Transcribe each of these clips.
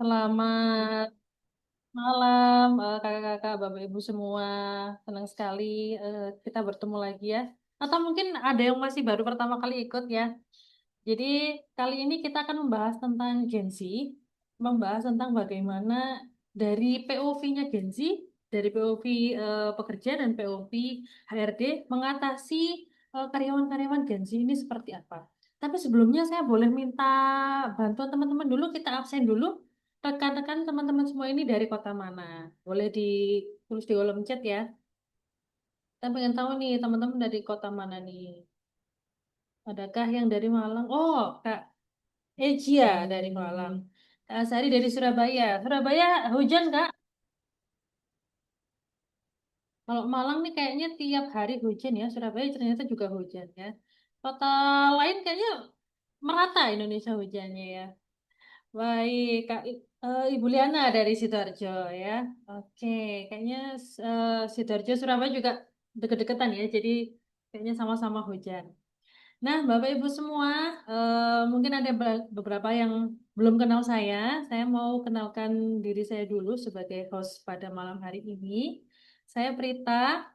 Selamat malam, kakak-kakak, bapak ibu semua. Senang sekali kita bertemu lagi ya. Atau mungkin ada yang masih baru pertama kali ikut ya. Jadi kali ini kita akan membahas tentang Gen Z, membahas tentang bagaimana dari POV-nya Gen Z, dari POV pekerja dan POV HRD mengatasi karyawan-karyawan Gen Z ini seperti apa. Tapi sebelumnya saya boleh minta bantuan teman-teman dulu, kita absen dulu. Rekan-rekan teman-teman semua ini dari kota mana? Boleh ditulis di kolom chat ya. Kita pengen tahu nih teman-teman dari kota mana nih. Adakah yang dari Malang? Oh, Kak Ejia dari Malang. Kak Sari dari Surabaya. Surabaya hujan, Kak. Kalau Malang nih kayaknya tiap hari hujan ya. Surabaya ternyata juga hujan ya. Kota lain kayaknya merata Indonesia hujannya ya. Baik, Ibu Liana dari Sidoarjo ya. Oke, kayaknya Sidoarjo Surabaya juga deket-deketan ya. Jadi kayaknya sama-sama hujan. Nah, Bapak Ibu semua, mungkin ada beberapa yang belum kenal saya. Saya mau kenalkan diri saya dulu sebagai host pada malam hari ini. Saya Prita,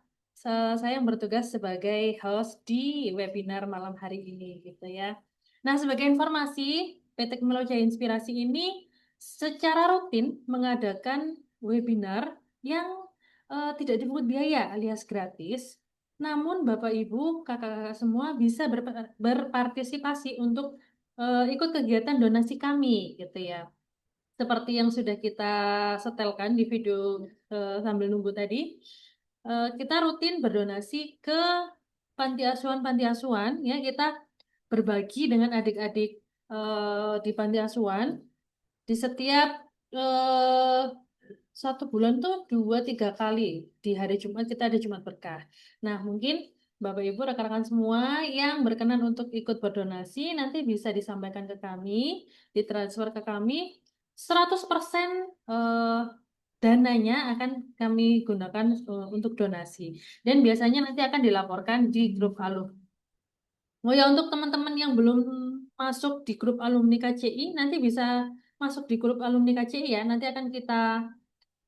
saya yang bertugas sebagai host di webinar malam hari ini, gitu ya. Nah, sebagai informasi, PT Kemilau Jaya Inspirasi ini secara rutin mengadakan webinar yang tidak dipungut biaya alias gratis, namun Bapak Ibu, kakak-kakak semua bisa berpartisipasi untuk ikut kegiatan donasi kami gitu ya. Seperti yang sudah kita setelkan di video sambil nunggu tadi, kita rutin berdonasi ke panti asuhan ya. Kita berbagi dengan adik-adik di panti asuhan di setiap eh, satu bulan tuh dua tiga kali di hari Jumat kita ada Jumat berkah. Nah mungkin Bapak Ibu rekan-rekan semua yang berkenan untuk ikut berdonasi nanti bisa disampaikan ke kami, ditransfer ke kami 100% eh, dananya akan kami gunakan untuk donasi. Dan biasanya nanti akan dilaporkan di grup alumni. Oh ya, untuk teman-teman yang belum masuk di grup alumni KCI, nanti bisa masuk di grup alumni KCI ya. Nanti akan kita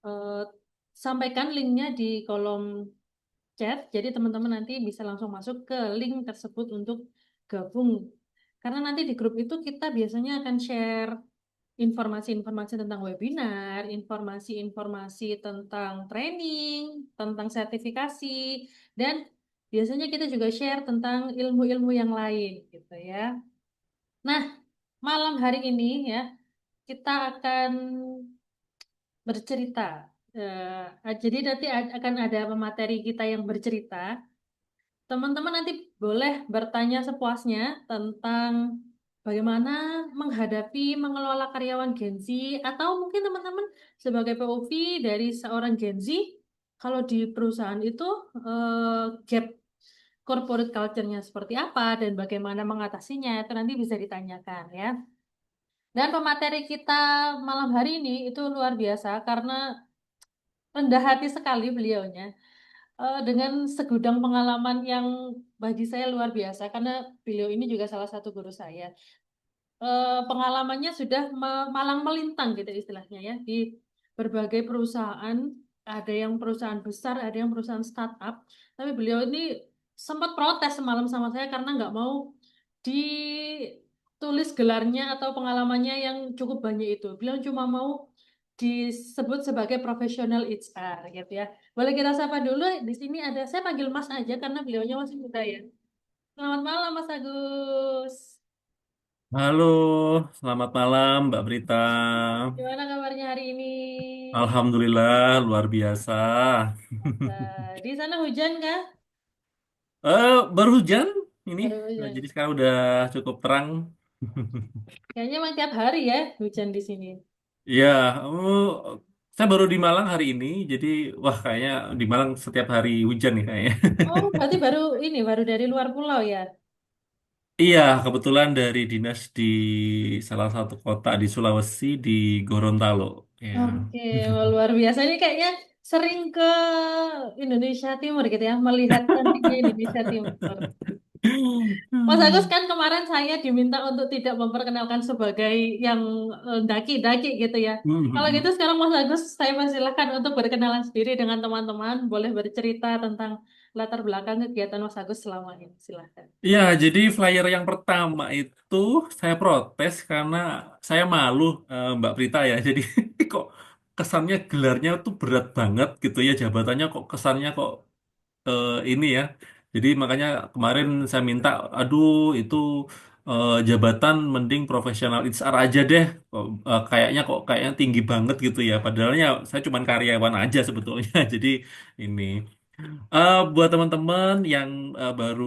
eh, sampaikan linknya di kolom chat. Jadi teman-teman nanti bisa langsung masuk ke link tersebut untuk gabung. Karena nanti di grup itu kita biasanya akan share informasi-informasi tentang webinar, informasi-informasi tentang training, tentang sertifikasi, dan biasanya kita juga share tentang ilmu-ilmu yang lain gitu ya. Nah, malam hari ini ya kita akan bercerita. Jadi nanti akan ada pemateri kita yang bercerita. Teman-teman nanti boleh bertanya sepuasnya tentang bagaimana menghadapi mengelola karyawan Gen Z atau mungkin teman-teman sebagai POV dari seorang Gen Z kalau di perusahaan itu gap corporate culture-nya seperti apa dan bagaimana mengatasinya itu nanti bisa ditanyakan ya. Dan pemateri kita malam hari ini itu luar biasa karena rendah hati sekali beliaunya dengan segudang pengalaman yang bagi saya luar biasa karena beliau ini juga salah satu guru saya. Pengalamannya sudah malang melintang gitu istilahnya ya di berbagai perusahaan, ada yang perusahaan besar, ada yang perusahaan startup. Tapi beliau ini sempat protes semalam sama saya karena nggak mau ditulis gelarnya atau pengalamannya yang cukup banyak itu. Beliau cuma mau disebut sebagai profesional HR gitu ya. Boleh kita sapa dulu. Di sini ada saya panggil Mas aja karena beliaunya masih muda ya. Selamat malam Mas Agus. Halo, selamat malam Mbak Brita. Gimana kabarnya hari ini? Alhamdulillah luar biasa. Di sana hujan kah? Baru hujan ini, Baru nah, hujan. jadi sekarang udah cukup terang. Kayaknya emang tiap hari ya hujan di sini. Ya, saya baru di Malang hari ini, jadi wah kayaknya di Malang setiap hari hujan nih kayaknya. Oh, berarti baru dari luar pulau ya? Iya, kebetulan dari dinas di salah satu kota di Sulawesi di Gorontalo. Ya. Oke, wah, luar biasa ini kayaknya sering ke Indonesia Timur gitu ya, melihat cantiknya Indonesia Timur. Mas Agus kan kemarin saya diminta untuk tidak memperkenalkan sebagai yang daki-daki gitu ya. Kalau gitu sekarang Mas Agus saya persilahkan untuk berkenalan sendiri dengan teman-teman, boleh bercerita tentang latar belakang kegiatan Mas Agus selama ini. Silahkan. Ya, jadi flyer yang pertama itu saya protes karena saya malu, Mbak Prita ya. Jadi kok kesannya gelarnya tuh berat banget gitu ya, jabatannya kok kesannya kok ini ya. Jadi makanya kemarin saya minta, aduh itu jabatan mending profesional HR aja deh. Kayaknya tinggi banget gitu ya. Padahalnya saya cuma karyawan aja sebetulnya. Jadi ini. Buat teman-teman yang baru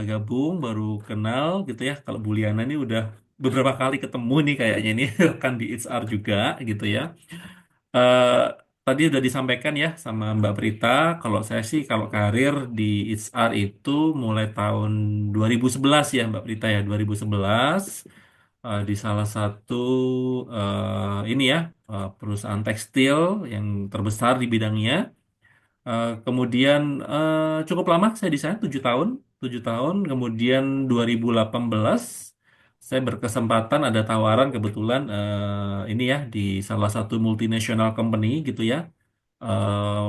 gabung, baru kenal gitu ya. Kalau Buliana ini udah beberapa kali ketemu nih kayaknya nih kan di HR juga gitu ya. Eh, Tadi udah disampaikan ya sama Mbak Prita, kalau saya sih kalau karir di HR itu mulai tahun 2011 ya Mbak Prita ya, 2011 di salah satu ini ya perusahaan tekstil yang terbesar di bidangnya. Kemudian cukup lama saya di sana 7 tahun, 7 tahun. Kemudian 2018 saya berkesempatan ada tawaran kebetulan ini ya di salah satu multinational company gitu ya, eh,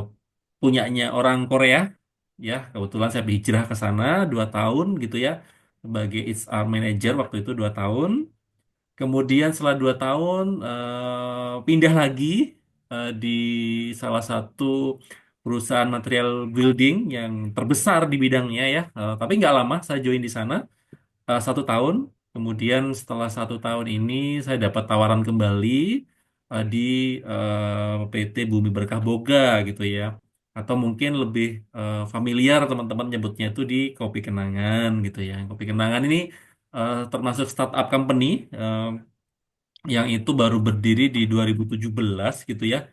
punyanya orang Korea ya. Kebetulan saya hijrah ke sana 2 tahun gitu ya sebagai HR manager waktu itu 2 tahun. Kemudian setelah 2 tahun pindah lagi di salah satu perusahaan material building yang terbesar di bidangnya ya. Tapi nggak lama saya join di sana 1 tahun. Kemudian setelah 1 tahun ini saya dapat tawaran kembali di PT Bumi Berkah Boga gitu ya. Atau mungkin lebih familiar teman-teman nyebutnya itu di Kopi Kenangan gitu ya. Kopi Kenangan ini termasuk startup company yang itu baru berdiri di 2017 gitu ya.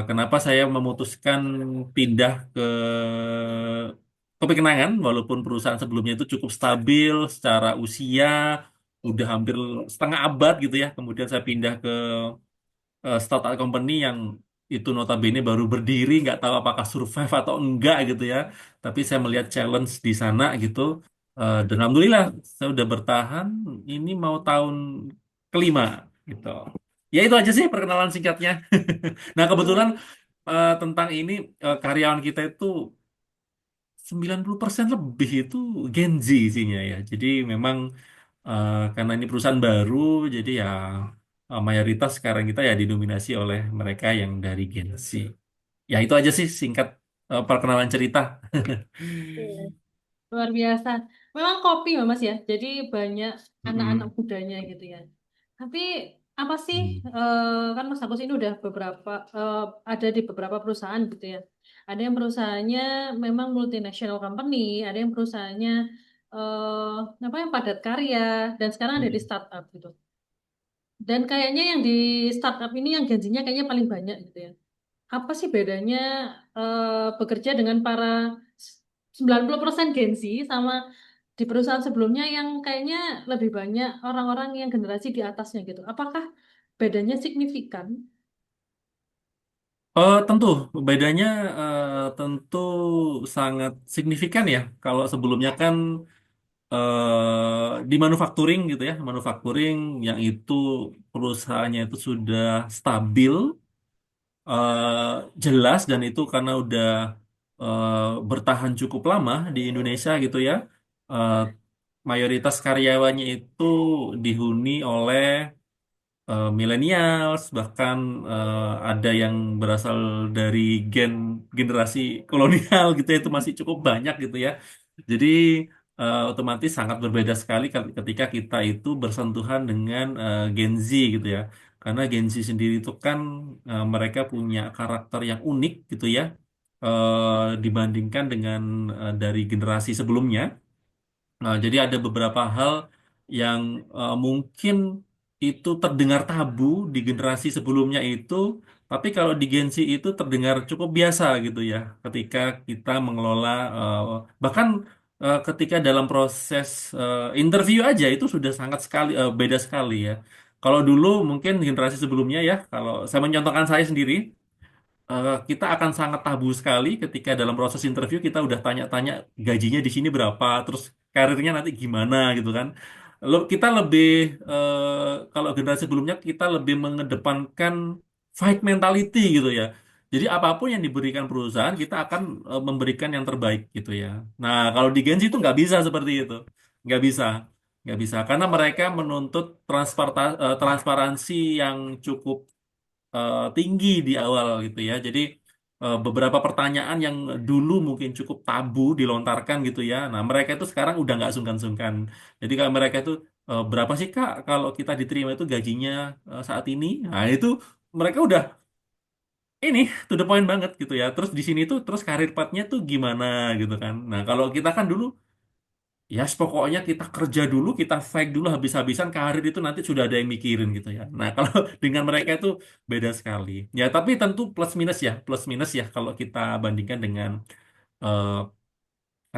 Kenapa saya memutuskan pindah ke Kopi Kenangan walaupun perusahaan sebelumnya itu cukup stabil secara usia, udah hampir setengah abad gitu ya. Kemudian saya pindah ke startup company yang itu notabene baru berdiri, nggak tahu apakah survive atau enggak gitu ya. Tapi saya melihat challenge di sana gitu. Dan alhamdulillah saya udah bertahan. Ini mau tahun kelima gitu. Ya itu aja sih perkenalan singkatnya. Nah kebetulan tentang ini karyawan kita itu 90% lebih itu Gen Z isinya ya. Jadi memang karena ini perusahaan baru, jadi ya mayoritas sekarang kita ya didominasi oleh mereka yang dari Gen Z. Ya itu aja sih singkat perkenalan cerita. Iya. Luar biasa. Memang kopi ya Mas ya. Jadi banyak anak-anak Mm-mm. mudanya gitu ya. Tapi apa sih Hmm. kan Mas Agus ini udah beberapa ada di beberapa perusahaan gitu ya. Ada yang perusahaannya memang multinational company, ada yang perusahaannya apa yang padat karya dan sekarang ada di Mm-mm. startup gitu. Dan kayaknya yang di startup ini yang gajinya kayaknya paling banyak gitu ya. Apa sih bedanya bekerja dengan para 90% Gen Z sama di perusahaan sebelumnya yang kayaknya lebih banyak orang-orang yang generasi di atasnya gitu. Apakah bedanya signifikan? Tentu bedanya tentu sangat signifikan ya. Kalau sebelumnya kan di manufacturing gitu ya, manufacturing yang itu perusahaannya itu sudah stabil, jelas dan itu karena udah eh, bertahan cukup lama di Indonesia gitu ya. Eh, Mayoritas karyawannya itu dihuni oleh millennials, bahkan ada yang berasal dari generasi kolonial gitu ya, itu masih cukup banyak gitu ya. Jadi otomatis sangat berbeda sekali ketika kita itu bersentuhan dengan Gen Z gitu ya. Karena Gen Z sendiri itu kan mereka punya karakter yang unik gitu ya, dibandingkan dengan dari generasi sebelumnya. Nah, jadi ada beberapa hal yang mungkin itu terdengar tabu di generasi sebelumnya itu, tapi kalau di Gen Z itu terdengar cukup biasa gitu ya, ketika kita mengelola, eh, bahkan ketika dalam proses interview aja itu sudah sangat sekali beda sekali ya. Kalau dulu mungkin generasi sebelumnya ya, kalau saya mencontohkan saya sendiri, kita akan sangat tabu sekali ketika dalam proses interview kita udah tanya-tanya gajinya di sini berapa, terus karirnya nanti gimana gitu kan. Kita lebih kalau generasi sebelumnya kita lebih mengedepankan fight mentality gitu ya. Jadi apapun yang diberikan perusahaan kita akan memberikan yang terbaik gitu ya. Nah kalau di Genji itu nggak bisa seperti itu, nggak bisa, nggak bisa karena mereka menuntut transparansi yang cukup tinggi di awal gitu ya. Jadi beberapa pertanyaan yang dulu mungkin cukup tabu dilontarkan gitu ya. Nah, mereka itu sekarang udah nggak sungkan-sungkan. Jadi kalau mereka itu berapa sih Kak kalau kita diterima itu gajinya saat ini? Nah, itu mereka udah ini to the point banget gitu ya. Terus di sini tuh terus karir pathnya tuh gimana gitu kan. Nah, kalau kita kan dulu ya, pokoknya kita kerja dulu, kita fake dulu habis-habisan karir itu nanti sudah ada yang mikirin gitu ya. Nah, kalau dengan mereka itu beda sekali. Ya, tapi tentu plus minus ya kalau kita bandingkan dengan eh,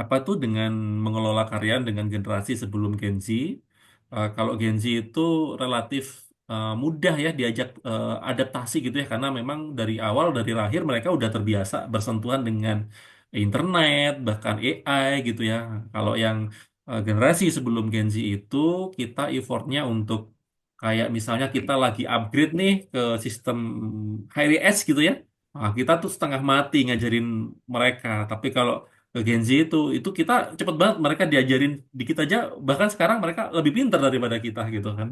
apa tuh dengan mengelola karyan dengan generasi sebelum Gen Z. Kalau Gen Z itu relatif mudah ya diajak adaptasi gitu ya karena memang dari awal dari lahir mereka udah terbiasa bersentuhan dengan internet bahkan AI gitu ya. Kalau yang generasi sebelum Gen Z itu kita effortnya untuk kayak misalnya kita lagi upgrade nih ke sistem HRIS gitu ya. Nah, kita tuh setengah mati ngajarin mereka. Tapi kalau ke Gen Z itu kita cepet banget mereka diajarin dikit aja bahkan sekarang mereka lebih pintar daripada kita gitu kan.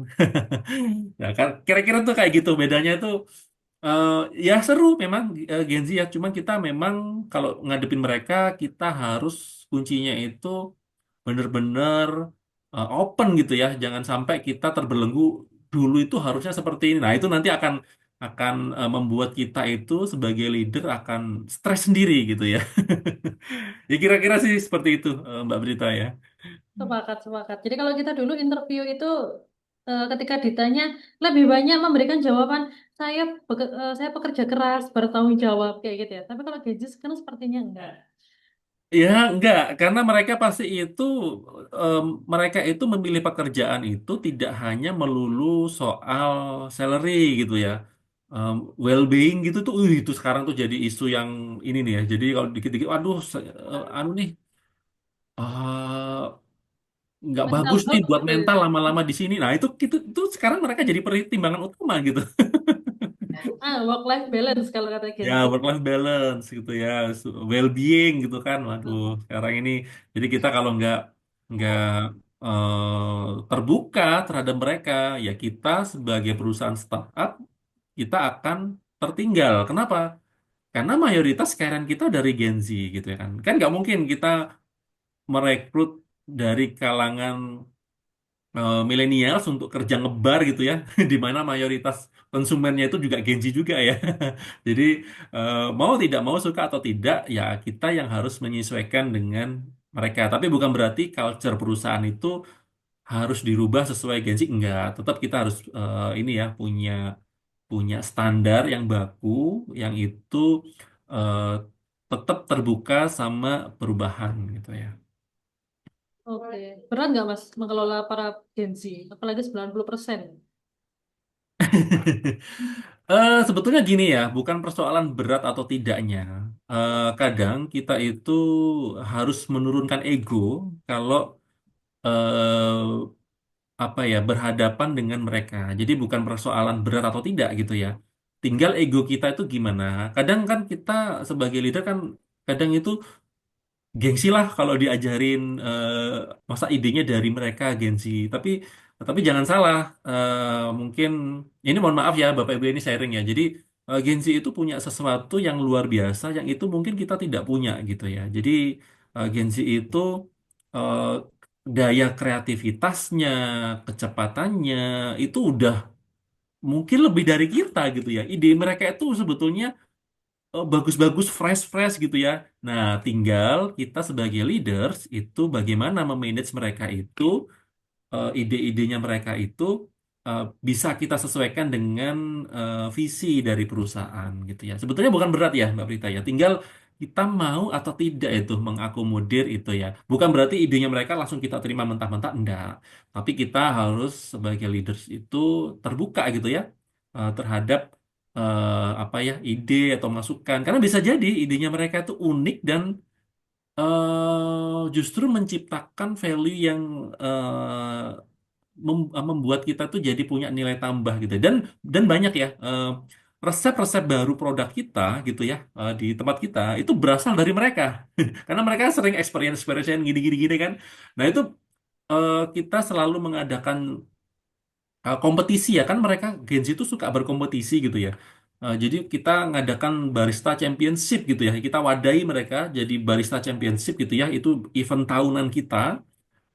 Ya kan kira-kira tuh kayak gitu bedanya itu eh, ya seru memang Gen Z ya cuman kita memang kalau ngadepin mereka kita harus kuncinya itu bener-bener open gitu ya jangan sampai kita terbelenggu dulu itu harusnya seperti ini nah itu nanti akan membuat kita itu sebagai leader akan stres sendiri gitu ya. Ya kira-kira sih seperti itu Mbak Berita ya. Sepakat, sepakat. Jadi kalau kita dulu interview itu ketika ditanya lebih banyak memberikan jawaban saya pekerja keras, bertanggung jawab kayak gitu ya. Tapi kalau gaji sekarang sepertinya enggak. Ya enggak, karena mereka pasti itu em, mereka itu memilih pekerjaan itu tidak hanya melulu soal salary gitu ya. Well-being gitu tuh, itu sekarang tuh jadi isu yang ini nih ya. Jadi kalau dikit-dikit, waduh, anu nih, eh, nggak Mental bagus nih health buat gitu ya. mental lama-lama di sini. Nah itu sekarang mereka jadi pertimbangan utama gitu. Work life balance kalau kata Ya, Gen Z. work life balance gitu ya, well-being gitu kan. Waduh, sekarang ini jadi kita kalau nggak terbuka terhadap mereka, ya kita sebagai perusahaan startup kita akan tertinggal. Kenapa? Karena mayoritas karyawan kita dari Gen Z gitu ya kan. Kan nggak mungkin kita merekrut dari kalangan millennials untuk kerja ngebar gitu ya, di mana mayoritas konsumennya itu juga Gen Z juga ya. Jadi mau tidak mau suka atau tidak, ya kita yang harus menyesuaikan dengan mereka. Tapi bukan berarti culture perusahaan itu harus dirubah sesuai Gen Z, enggak. Tetap kita harus ini ya punya punya standar yang baku, yang itu eh, tetap terbuka sama perubahan gitu ya. Oke. Berat nggak Mas mengelola para Gen Z? Apalagi 90%. Sebetulnya gini ya, bukan persoalan berat atau tidaknya. Kadang kita itu harus menurunkan ego kalau apa ya berhadapan dengan mereka. Jadi bukan persoalan berat atau tidak gitu ya. Tinggal ego kita itu gimana. Kadang kan kita sebagai leader kan kadang itu gengsi lah kalau diajarin masa idenya dari mereka gengsi. Tapi jangan salah, mungkin ini mohon maaf ya Bapak Ibu ini sharing ya. Jadi gengsi itu punya sesuatu yang luar biasa yang itu mungkin kita tidak punya gitu ya. Jadi gengsi itu eh, daya kreativitasnya, kecepatannya itu udah mungkin lebih dari kita gitu ya. Ide mereka itu sebetulnya bagus-bagus, fresh-fresh gitu ya. Nah, tinggal kita sebagai leaders itu bagaimana memanage mereka itu, ide-idenya mereka itu bisa kita sesuaikan dengan visi dari perusahaan gitu ya. Sebetulnya bukan berat ya, Mbak Prita ya. Tinggal kita mau atau tidak itu mengakomodir itu ya. Bukan berarti idenya mereka langsung kita terima mentah-mentah, enggak. Tapi kita harus sebagai leaders itu terbuka gitu ya terhadap apa ya ide atau masukan karena bisa jadi idenya mereka itu unik dan Justru menciptakan value yang membuat kita tuh jadi punya nilai tambah gitu. Dan banyak ya resep-resep baru produk kita gitu ya di tempat kita itu berasal dari mereka. Karena mereka sering experience yang gini-gini kan. Nah, itu kita selalu mengadakan kompetisi ya kan, mereka Gen Z itu suka berkompetisi gitu ya. Jadi kita ngadakan barista championship gitu ya. Kita wadahi mereka jadi barista championship gitu ya. Itu event tahunan kita.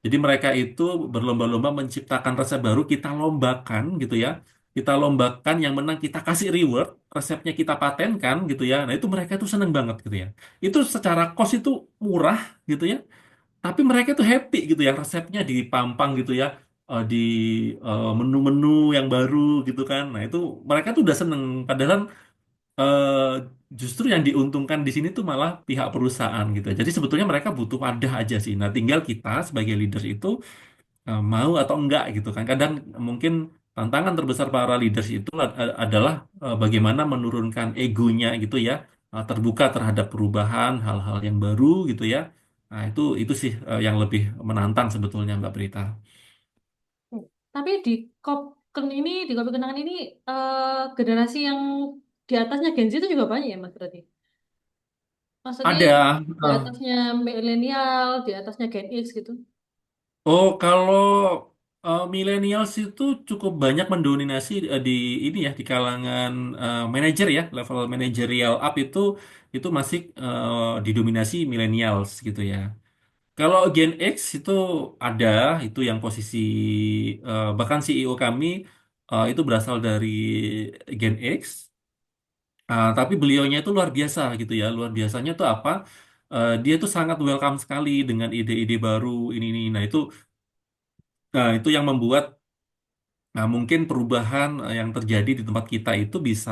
Jadi mereka itu berlomba-lomba menciptakan resep baru, kita lombakan gitu ya. Kita lombakan, yang menang kita kasih reward, resepnya kita patenkan gitu ya. Nah, itu mereka itu seneng banget gitu ya. Itu secara cost itu murah gitu ya. Tapi mereka tuh happy gitu ya, resepnya dipampang gitu ya, di menu-menu yang baru gitu kan. Nah, itu mereka tuh udah seneng. Padahal eh, justru yang diuntungkan di sini tuh malah pihak perusahaan gitu. Jadi sebetulnya mereka butuh wadah aja sih. Nah, tinggal kita sebagai leader itu mau atau enggak gitu kan. Kadang mungkin tantangan terbesar para leaders itu adalah bagaimana menurunkan egonya gitu ya, terbuka terhadap perubahan, hal-hal yang baru gitu ya. Nah, itu sih yang lebih menantang sebetulnya Mbak Prita. Hmm. Tapi di kopi kenangan ini generasi yang di atasnya Gen Z itu juga banyak ya Mas berarti. Maksudnya Ada. di eh, atasnya milenial, di atasnya Gen X gitu. oh, kalau millennials itu cukup banyak mendominasi di ini ya, di kalangan manajer ya, level manajerial up itu masih didominasi millennials gitu ya. Kalau Gen X itu ada, itu yang posisi bahkan CEO kami itu berasal dari Gen X. Tapi beliaunya itu luar biasa gitu ya. Luar biasanya tuh apa? Dia tuh sangat welcome sekali dengan ide-ide baru ini. Nah, itu yang membuat mungkin perubahan yang terjadi di tempat kita itu bisa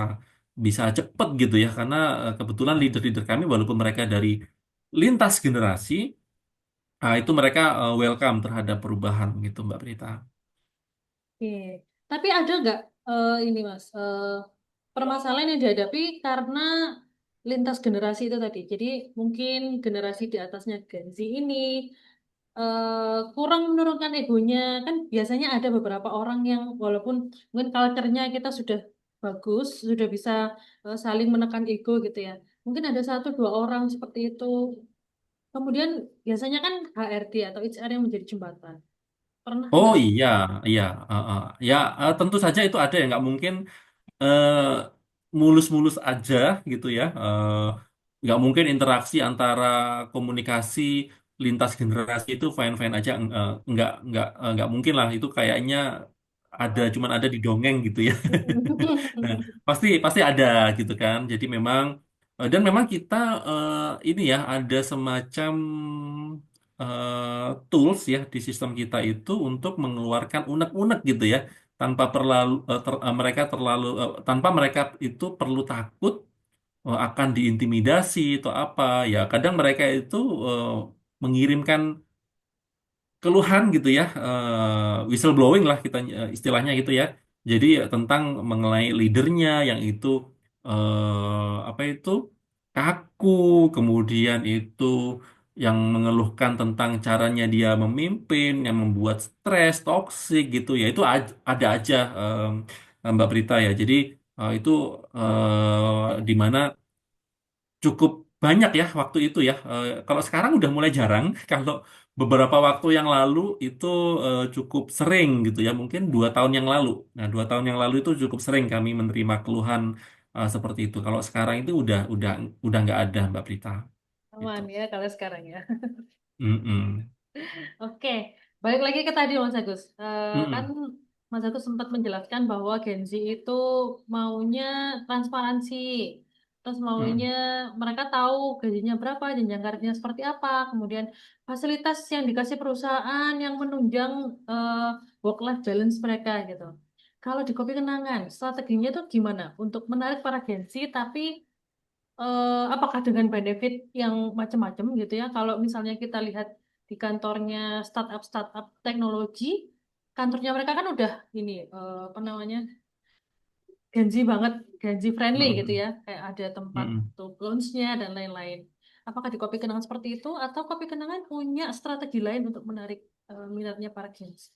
bisa cepet gitu ya. Karena kebetulan leader-leader kami walaupun mereka dari lintas generasi, itu mereka welcome terhadap perubahan gitu Mbak Prita. Oke. Tapi ada nggak ini Mas permasalahan yang dihadapi karena lintas generasi itu tadi. Jadi mungkin generasi di atasnya Gen Z ini kurang menurunkan egonya. Kan biasanya ada beberapa orang yang walaupun mungkin culture-nya kita sudah bagus, sudah bisa saling menekan ego gitu ya. Mungkin ada satu dua orang seperti itu. Kemudian biasanya kan HRD atau HR yang menjadi jembatan. Pernah Oh nggak? iya, iya, ya tentu saja itu ada ya, nggak mungkin eh, mulus-mulus aja gitu ya. Nggak mungkin interaksi antara komunikasi lintas generasi itu fine-fine aja. Nggak mungkin lah. Itu kayaknya cuman ada di dongeng gitu ya. Nah, pasti pasti ada gitu kan. Jadi memang dan memang kita ini ya ada semacam tools ya di sistem kita itu untuk mengeluarkan unek-unek gitu ya, tanpa tanpa mereka itu perlu takut akan diintimidasi atau apa ya. Kadang mereka itu eh, mengirimkan keluhan gitu ya, whistleblowing lah kita istilahnya gitu ya. Jadi tentang mengenai leadernya yang itu apa itu kaku, kemudian itu yang mengeluhkan tentang caranya dia memimpin yang membuat stres, toksik gitu ya. Itu ada aja Mbak Prita ya. Jadi itu di mana cukup banyak ya waktu itu ya. Kalau sekarang udah mulai jarang. Kalau beberapa waktu yang lalu itu cukup sering gitu ya. Mungkin 2 tahun yang lalu. Nah, 2 tahun yang lalu itu cukup sering kami menerima keluhan seperti itu. Kalau sekarang itu udah nggak ada Mbak Prita. Gitu. Aman ya kalau sekarang ya. Mm-mm. Oke, balik lagi ke tadi Mas Agus. Kan Mm-mm. Mas Agus sempat menjelaskan bahwa Gen Z itu maunya transparansi. Terus maunya Mm-mm. mereka tahu gajinya berapa, jenjang karirnya seperti apa, kemudian fasilitas yang dikasih perusahaan yang menunjang work-life balance mereka gitu. Kalau di Kopi Kenangan, strateginya tuh gimana untuk menarik para Gen Z tapi apakah dengan benefit yang macam-macam gitu ya? Kalau misalnya kita lihat di kantornya startup teknologi, kantornya mereka kan udah ini apa namanya Gen Z banget, Gen Z friendly gitu Mm-mm. ya, kayak ada tempat Mm-mm. untuk lounge-nya dan lain-lain. Apakah di kopi kenangan seperti itu atau kopi kenangan punya strategi lain untuk menarik minatnya para Gens?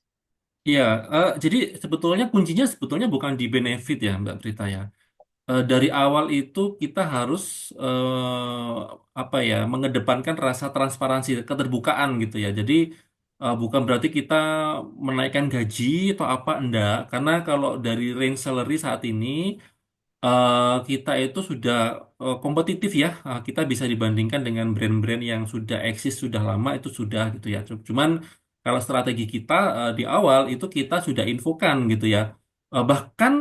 Iya, jadi sebetulnya kuncinya sebetulnya bukan di benefit ya Mbak Prita ya. Dari awal itu kita harus apa ya mengedepankan rasa transparansi, keterbukaan gitu ya. Jadi bukan berarti kita menaikkan gaji atau apa enggak, karena kalau dari range salary saat ini kita itu sudah kompetitif ya. Kita bisa dibandingkan dengan brand-brand yang sudah eksis sudah lama itu sudah gitu ya. Cuman kalau strategi kita di awal itu kita sudah infokan gitu ya. Bahkan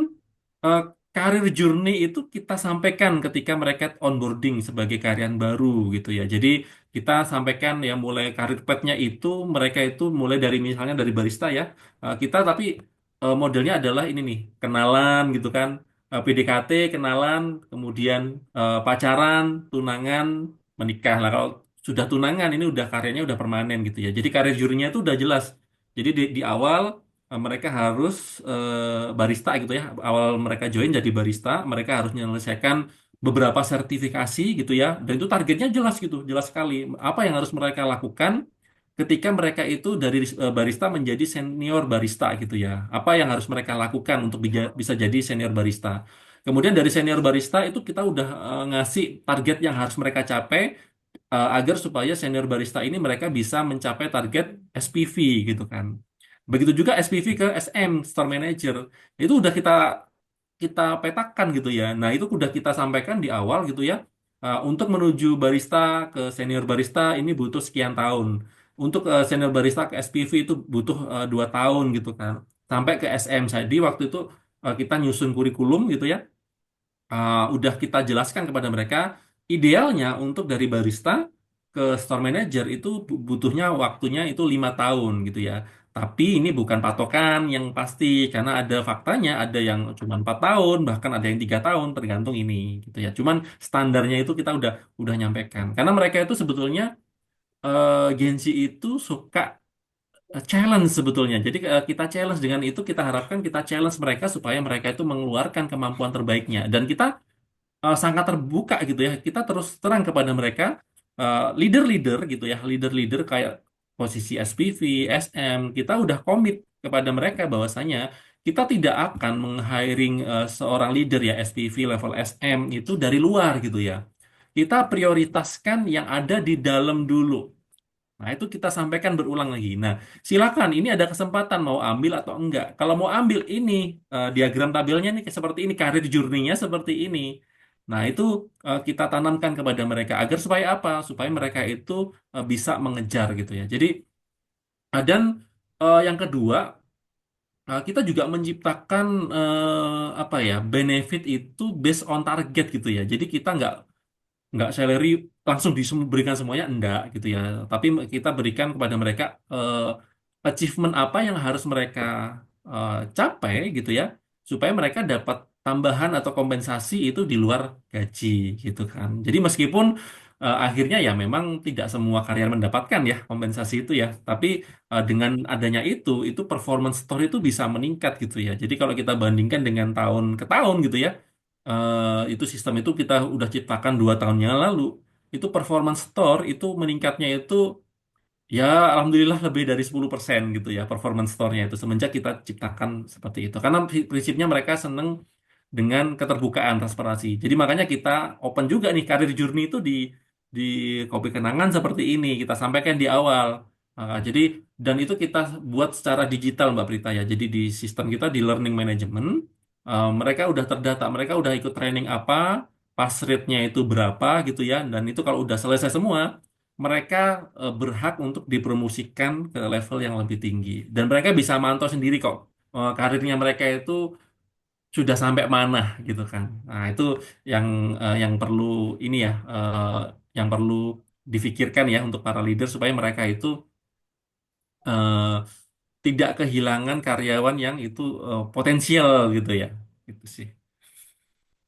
eh, karir journey itu kita sampaikan ketika mereka onboarding sebagai karyawan baru gitu ya. Jadi kita sampaikan ya mulai karir path-nya itu mereka itu mulai dari misalnya dari barista ya. Kita tapi modelnya adalah ini nih kenalan gitu kan, PDKT, kenalan, kemudian pacaran, tunangan, menikah. Lah kalau sudah tunangan ini udah karyanya udah permanen gitu ya. Jadi karir jurinya itu udah jelas. Jadi di awal mereka harus barista gitu ya. Awal mereka join jadi barista, mereka harus menyelesaikan beberapa sertifikasi gitu ya. Dan itu targetnya jelas gitu, jelas sekali. Apa yang harus mereka lakukan ketika mereka itu dari barista menjadi senior barista gitu ya. Apa yang harus mereka lakukan untuk bisa jadi senior barista. Kemudian dari senior barista itu kita udah ngasih target yang harus mereka capai agar supaya senior barista ini mereka bisa mencapai target SPV gitu kan. Begitu juga SPV ke SM, Store Manager. Itu udah kita kita petakan gitu ya. Nah, itu udah kita sampaikan di awal gitu ya. Untuk menuju barista ke senior barista ini butuh sekian tahun. Untuk senior barista ke SPV itu butuh 2 tahun gitu kan. Sampai ke SM. Jadi waktu itu kita nyusun kurikulum gitu ya, udah kita jelaskan kepada mereka idealnya untuk dari barista ke store manager itu butuhnya waktunya itu 5 tahun gitu ya. Tapi ini bukan patokan yang pasti karena ada faktanya ada yang cuma 4 tahun bahkan ada yang 3 tahun tergantung ini gitu ya. Cuman standarnya itu kita udah nyampaikan karena mereka itu sebetulnya Gen Z itu suka challenge sebetulnya. Jadi kita challenge dengan itu kita harapkan kita challenge mereka supaya mereka itu mengeluarkan kemampuan terbaiknya dan kita sangat terbuka gitu ya. Kita terus terang kepada mereka leader-leader gitu ya, leader-leader kayak posisi SPV, SM, kita udah komit kepada mereka bahwasanya kita tidak akan meng-hiring seorang leader ya SPV level SM itu dari luar gitu ya. Kita prioritaskan yang ada di dalam dulu. Nah, itu kita sampaikan berulang lagi. Nah, silakan ini ada kesempatan mau ambil atau enggak. Kalau mau ambil ini diagram tabelnya nih seperti ini, karir journey-nya seperti ini. Nah, itu kita tanamkan kepada mereka agar supaya apa? Supaya mereka itu bisa mengejar gitu ya. Jadi dan yang kedua kita juga menciptakan apa ya benefit itu based on target gitu ya. Jadi kita nggak salary langsung diberikan semuanya enggak gitu ya tapi kita berikan kepada mereka eh, achievement apa yang harus mereka capai gitu ya supaya mereka dapat tambahan atau kompensasi itu di luar gaji gitu kan jadi meskipun akhirnya ya memang tidak semua karyawan mendapatkan ya kompensasi itu ya tapi dengan adanya itu performance store itu bisa meningkat gitu ya jadi kalau kita bandingkan dengan tahun ke tahun gitu ya itu sistem itu kita udah ciptakan 2 tahun yang lalu itu performance store itu meningkatnya itu ya alhamdulillah lebih dari 10% gitu ya performance store-nya itu semenjak kita ciptakan seperti itu karena prinsipnya mereka seneng dengan keterbukaan transparansi jadi makanya kita open juga nih karir journey itu di Kopi Kenangan seperti ini kita sampaikan di awal. Jadi dan itu kita buat secara digital Mbak Prita ya jadi di sistem kita di learning management mereka udah terdata, mereka udah ikut training apa, pass rate-nya itu berapa gitu ya, dan itu kalau udah selesai semua, mereka berhak untuk dipromosikan ke level yang lebih tinggi. Dan mereka bisa mantau sendiri kok, karirnya mereka itu sudah sampai mana gitu kan. Nah itu yang yang perlu ini ya, yang perlu difikirkan ya untuk para leader supaya mereka itu eh, tidak kehilangan karyawan yang itu potensial gitu ya. Gitu sih.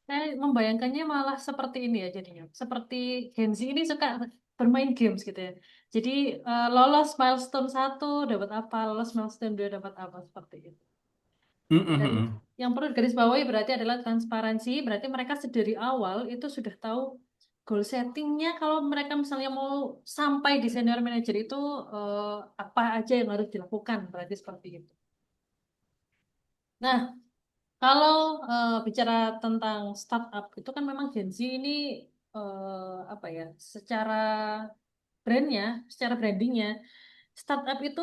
Saya membayangkannya malah seperti ini ya jadinya. Seperti Gen Z ini suka bermain games gitu ya. Jadi lolos milestone satu dapat apa, lolos milestone 2 dapat apa seperti itu. Dan yang perlu digarisbawahi berarti adalah transparansi. Berarti mereka sedari awal itu sudah tahu Goal settingnya kalau mereka misalnya mau sampai di senior manager itu eh, apa aja yang harus dilakukan berarti seperti itu. Nah, kalau bicara tentang startup itu kan memang Gen Z ini apa ya, secara brandnya, secara brandingnya, startup itu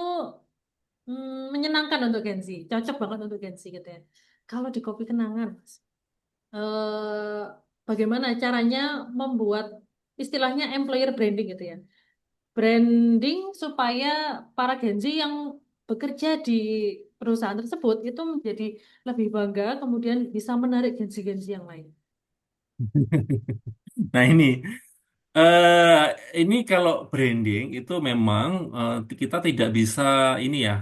menyenangkan untuk Gen Z, cocok banget untuk Gen Z gitu ya. Kalau di Kopi Kenangan, Mas, bagaimana caranya membuat istilahnya employer branding gitu ya, branding supaya para Gen Z yang bekerja di perusahaan tersebut itu menjadi lebih bangga, kemudian bisa menarik Gen Z yang lain. Nah ini kalau branding itu memang kita tidak bisa ini ya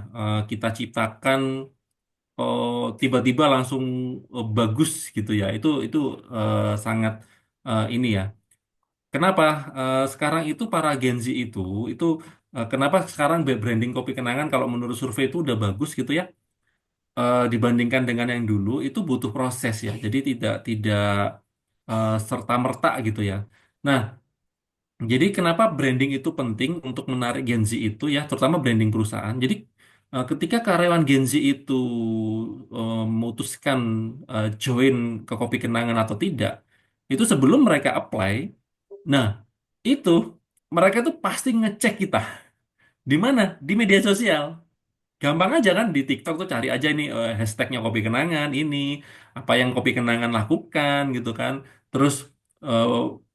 kita ciptakan tiba-tiba langsung bagus gitu ya. Itu sangat ini ya. Kenapa sekarang itu para Gen Z itu kenapa sekarang branding Kopi Kenangan kalau menurut survei itu udah bagus gitu ya dibandingkan dengan yang dulu itu butuh proses ya. Jadi tidak tidak serta-merta gitu ya. Nah, jadi kenapa branding itu penting untuk menarik Gen Z itu ya, terutama branding perusahaan. Jadi ketika karyawan Gen Z itu memutuskan join ke Kopi Kenangan atau tidak, itu sebelum mereka apply, nah itu mereka tuh pasti ngecek kita di mana? Di media sosial. Gampang aja kan di TikTok tuh cari aja ini hashtagnya Kopi Kenangan ini apa yang Kopi Kenangan lakukan gitu kan. Terus eh,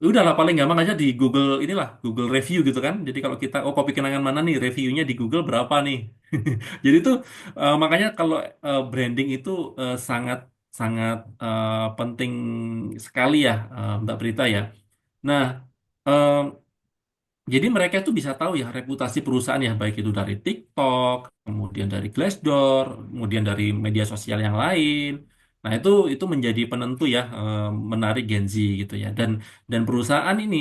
udahlah paling gampang aja di Google inilah Google review gitu kan. Jadi kalau kita oh Kopi Kenangan mana nih reviewnya di Google berapa nih. Jadi tuh makanya kalau branding itu sangat sangat penting sekali ya Mbak Prita ya. Nah, eh, jadi mereka itu bisa tahu ya reputasi perusahaan ya, baik itu dari TikTok, kemudian dari Glassdoor, kemudian dari media sosial yang lain. Nah itu menjadi penentu ya menarik Gen Z gitu ya. Dan perusahaan ini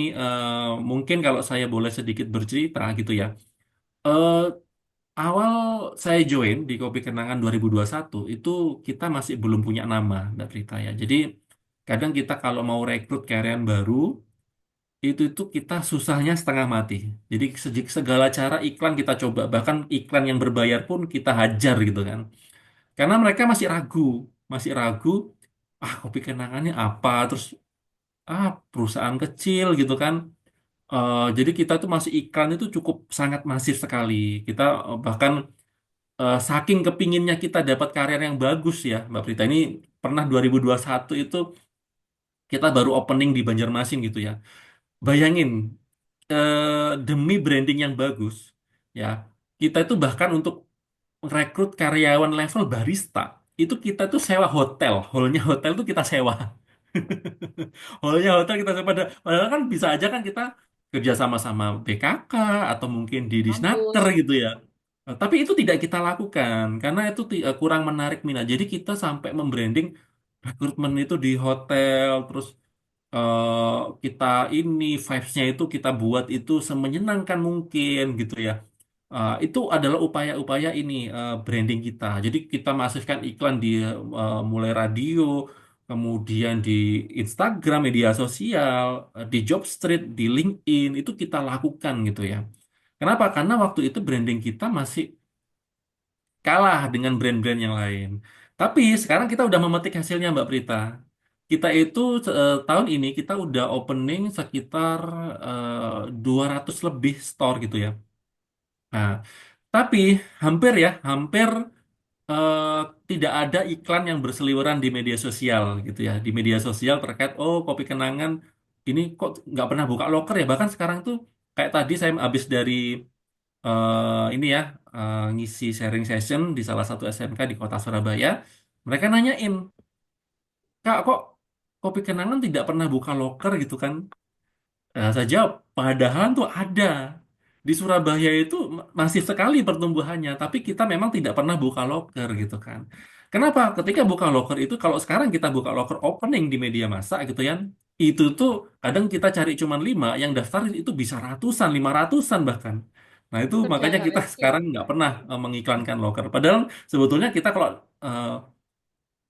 mungkin kalau saya boleh sedikit bercerita gitu ya. eh, Awal saya join di Kopi Kenangan 2021 itu kita masih belum punya nama, Mbak Prita ya. Jadi kadang kita kalau mau rekrut karyawan baru itu kita susahnya setengah mati. Jadi segala cara iklan kita coba, bahkan iklan yang berbayar pun kita hajar gitu kan. Karena mereka masih ragu, ah kopi kenangannya apa, terus perusahaan kecil gitu kan. Jadi kita tuh masih iklan itu cukup sangat masif sekali. Kita bahkan saking kepinginnya kita dapat karir yang bagus ya, Mbak Prita. Ini pernah 2021 itu kita baru opening di Banjarmasin gitu ya. Bayangin demi branding yang bagus, ya kita itu bahkan untuk rekrut karyawan level barista itu kita tuh sewa hotel, hallnya hotel tuh kita sewa, hallnya hotel kita sewa. Padahal kan bisa aja kan kita kerja sama-sama BKK atau mungkin di Disnaker Kampus. gitu ya. Tapi itu tidak kita lakukan karena itu kurang menarik minat. Jadi kita sampai membranding rekrutmen itu di hotel, terus eh, kita ini vibes-nya itu kita buat itu semenyenangkan mungkin gitu ya. Itu adalah upaya-upaya ini branding kita. Jadi kita masifkan iklan di mulai radio, kemudian di Instagram, media sosial, di Jobstreet, di LinkedIn itu kita lakukan gitu ya. Kenapa? Karena waktu itu branding kita masih kalah dengan brand-brand yang lain. Tapi sekarang kita udah memetik hasilnya, Mbak Prita. Kita itu tahun ini kita udah opening sekitar 200 lebih store gitu ya. Nah, tapi hampir eh, tidak ada iklan yang berseliweran di media sosial gitu ya. Di media sosial terkait oh kopi kenangan ini kok nggak pernah buka loker ya. Bahkan sekarang tuh kayak tadi saya habis dari ini ya ngisi sharing session di salah satu SMK di kota Surabaya. Mereka nanyain, Kak kok kopi kenangan tidak pernah buka loker gitu kan? Saya jawab, padahal tuh ada. Di Surabaya itu masif sekali pertumbuhannya, tapi kita memang tidak pernah buka loker gitu kan. Kenapa? Ketika buka loker itu, kalau sekarang kita buka loker opening di media massa gitu ya, itu tuh kadang kita cari cuma 5, yang daftar itu bisa ratusan, 500-an bahkan. Nah itu Sudah makanya kita hektik. sekarang nggak pernah mengiklankan loker. Padahal sebetulnya kita kalau eh,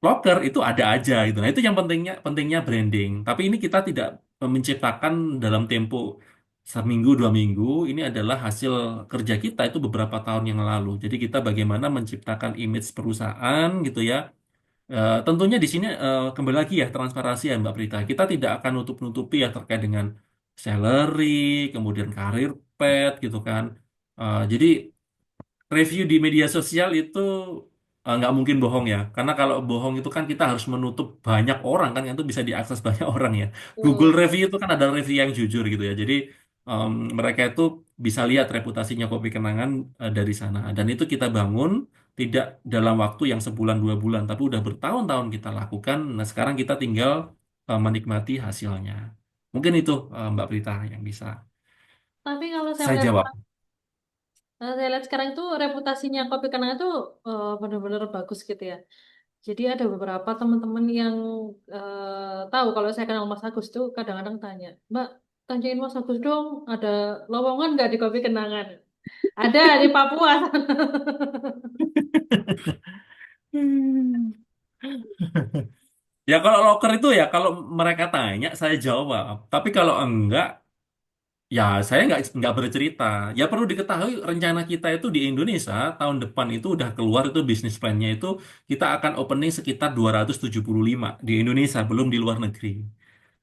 loker itu ada aja gitu. Nah itu yang pentingnya pentingnya branding. Tapi ini kita tidak menciptakan dalam tempo seminggu 2 minggu. Ini adalah hasil kerja kita itu beberapa tahun yang lalu. Jadi kita bagaimana menciptakan image perusahaan gitu ya. Tentunya di sini kembali lagi ya transparansi ya Mbak Prita. Kita tidak akan nutup-nutupi ya terkait dengan salary, kemudian karir path gitu kan. Jadi review di media sosial itu nggak mungkin bohong ya. Karena kalau bohong itu kan kita harus menutup banyak orang kan, itu bisa diakses banyak orang ya. Google Betul. review itu kan ada review yang jujur gitu ya. Jadi em, mereka itu bisa lihat reputasinya Kopi Kenangan dari sana. Dan itu kita bangun tidak dalam waktu yang sebulan 2 bulan, tapi udah bertahun-tahun kita lakukan. Nah sekarang kita tinggal menikmati hasilnya. Mungkin itu Mbak Prita yang bisa Tapi kalau saya saya lihat jawab. saya lihat sekarang itu reputasinya Kopi Kenangan itu benar-benar bagus gitu ya. Jadi ada beberapa teman-teman yang tahu kalau saya kenal Mas Agus tuh kadang-kadang tanya, Mbak, tanyain Mas Agus dong, ada lowongan nggak di Kopi Kenangan? Ada di Papua. Ya kalau loker itu ya kalau mereka tanya saya jawab. Tapi kalau enggak ya saya nggak bercerita. Ya perlu diketahui rencana kita itu di Indonesia tahun depan itu udah keluar itu bisnis plan-nya itu kita akan opening sekitar 275 di Indonesia belum di luar negeri.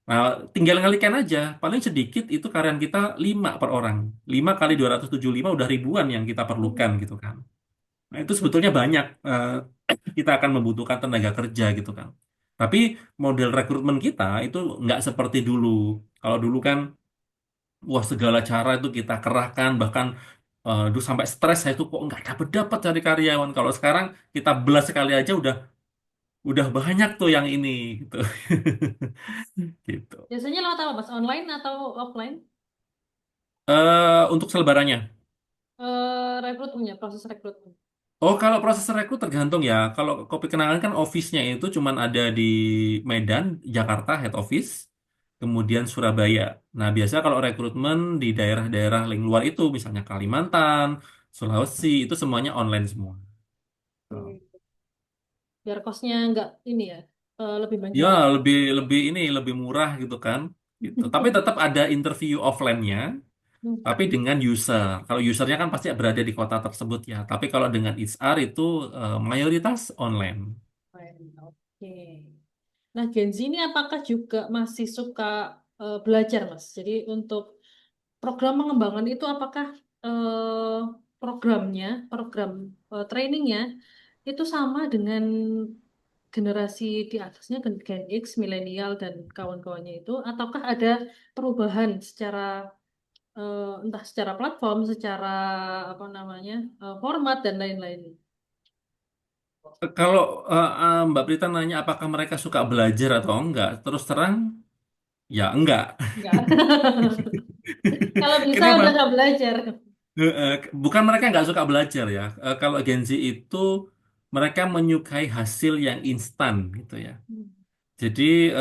Nah, tinggal ngalikan aja. Paling sedikit itu karyawan kita 5 per orang. 5 kali 275 udah ribuan yang kita perlukan gitu kan. Nah, itu sebetulnya banyak. Kita akan membutuhkan tenaga kerja gitu kan. Tapi model rekrutmen kita itu nggak seperti dulu. Kalau dulu kan, wah segala cara itu kita kerahkan, bahkan dulu sampai stres saya itu kok nggak dapat dapat cari karyawan. Kalau sekarang kita belas sekali aja udah banyak tuh yang ini gitu. Gitu. Biasanya lewat apa, Mas? Online atau offline? Untuk selebarannya. Rekrutmennya, proses rekrutmen. Oh, kalau proses rekrut tergantung ya. Kalau Kopi Kenangan kan office-nya itu cuman ada di Medan, Jakarta, head office, kemudian Surabaya. Nah, biasa kalau rekrutmen di daerah-daerah yang luar itu, misalnya Kalimantan, Sulawesi, itu semuanya online semua. Oh. Hmm. Biar kosnya nggak ini ya, lebih Ya, menjual. lebih lebih ini lebih murah gitu kan. Gitu. Tapi tetap ada interview offline-nya, tapi dengan user. Kalau usernya kan pasti berada di kota tersebut ya. Tapi kalau dengan HR itu mayoritas online. Oke. Nah, Gen Z ini apakah juga masih suka belajar, Mas? Jadi untuk program pengembangan itu apakah programnya, program trainingnya itu sama dengan generasi di atasnya, Gen X, milenial dan kawan-kawannya itu, ataukah ada perubahan secara entah secara platform, secara apa namanya, format dan lain-lain? Kalau Mbak Prita nanya apakah mereka suka belajar atau enggak, terus terang ya enggak. Enggak. Kalau bisa udah Kenapa? nggak belajar. Bukan mereka nggak suka belajar ya. Kalau Gen Z itu mereka menyukai hasil yang instan gitu ya. Jadi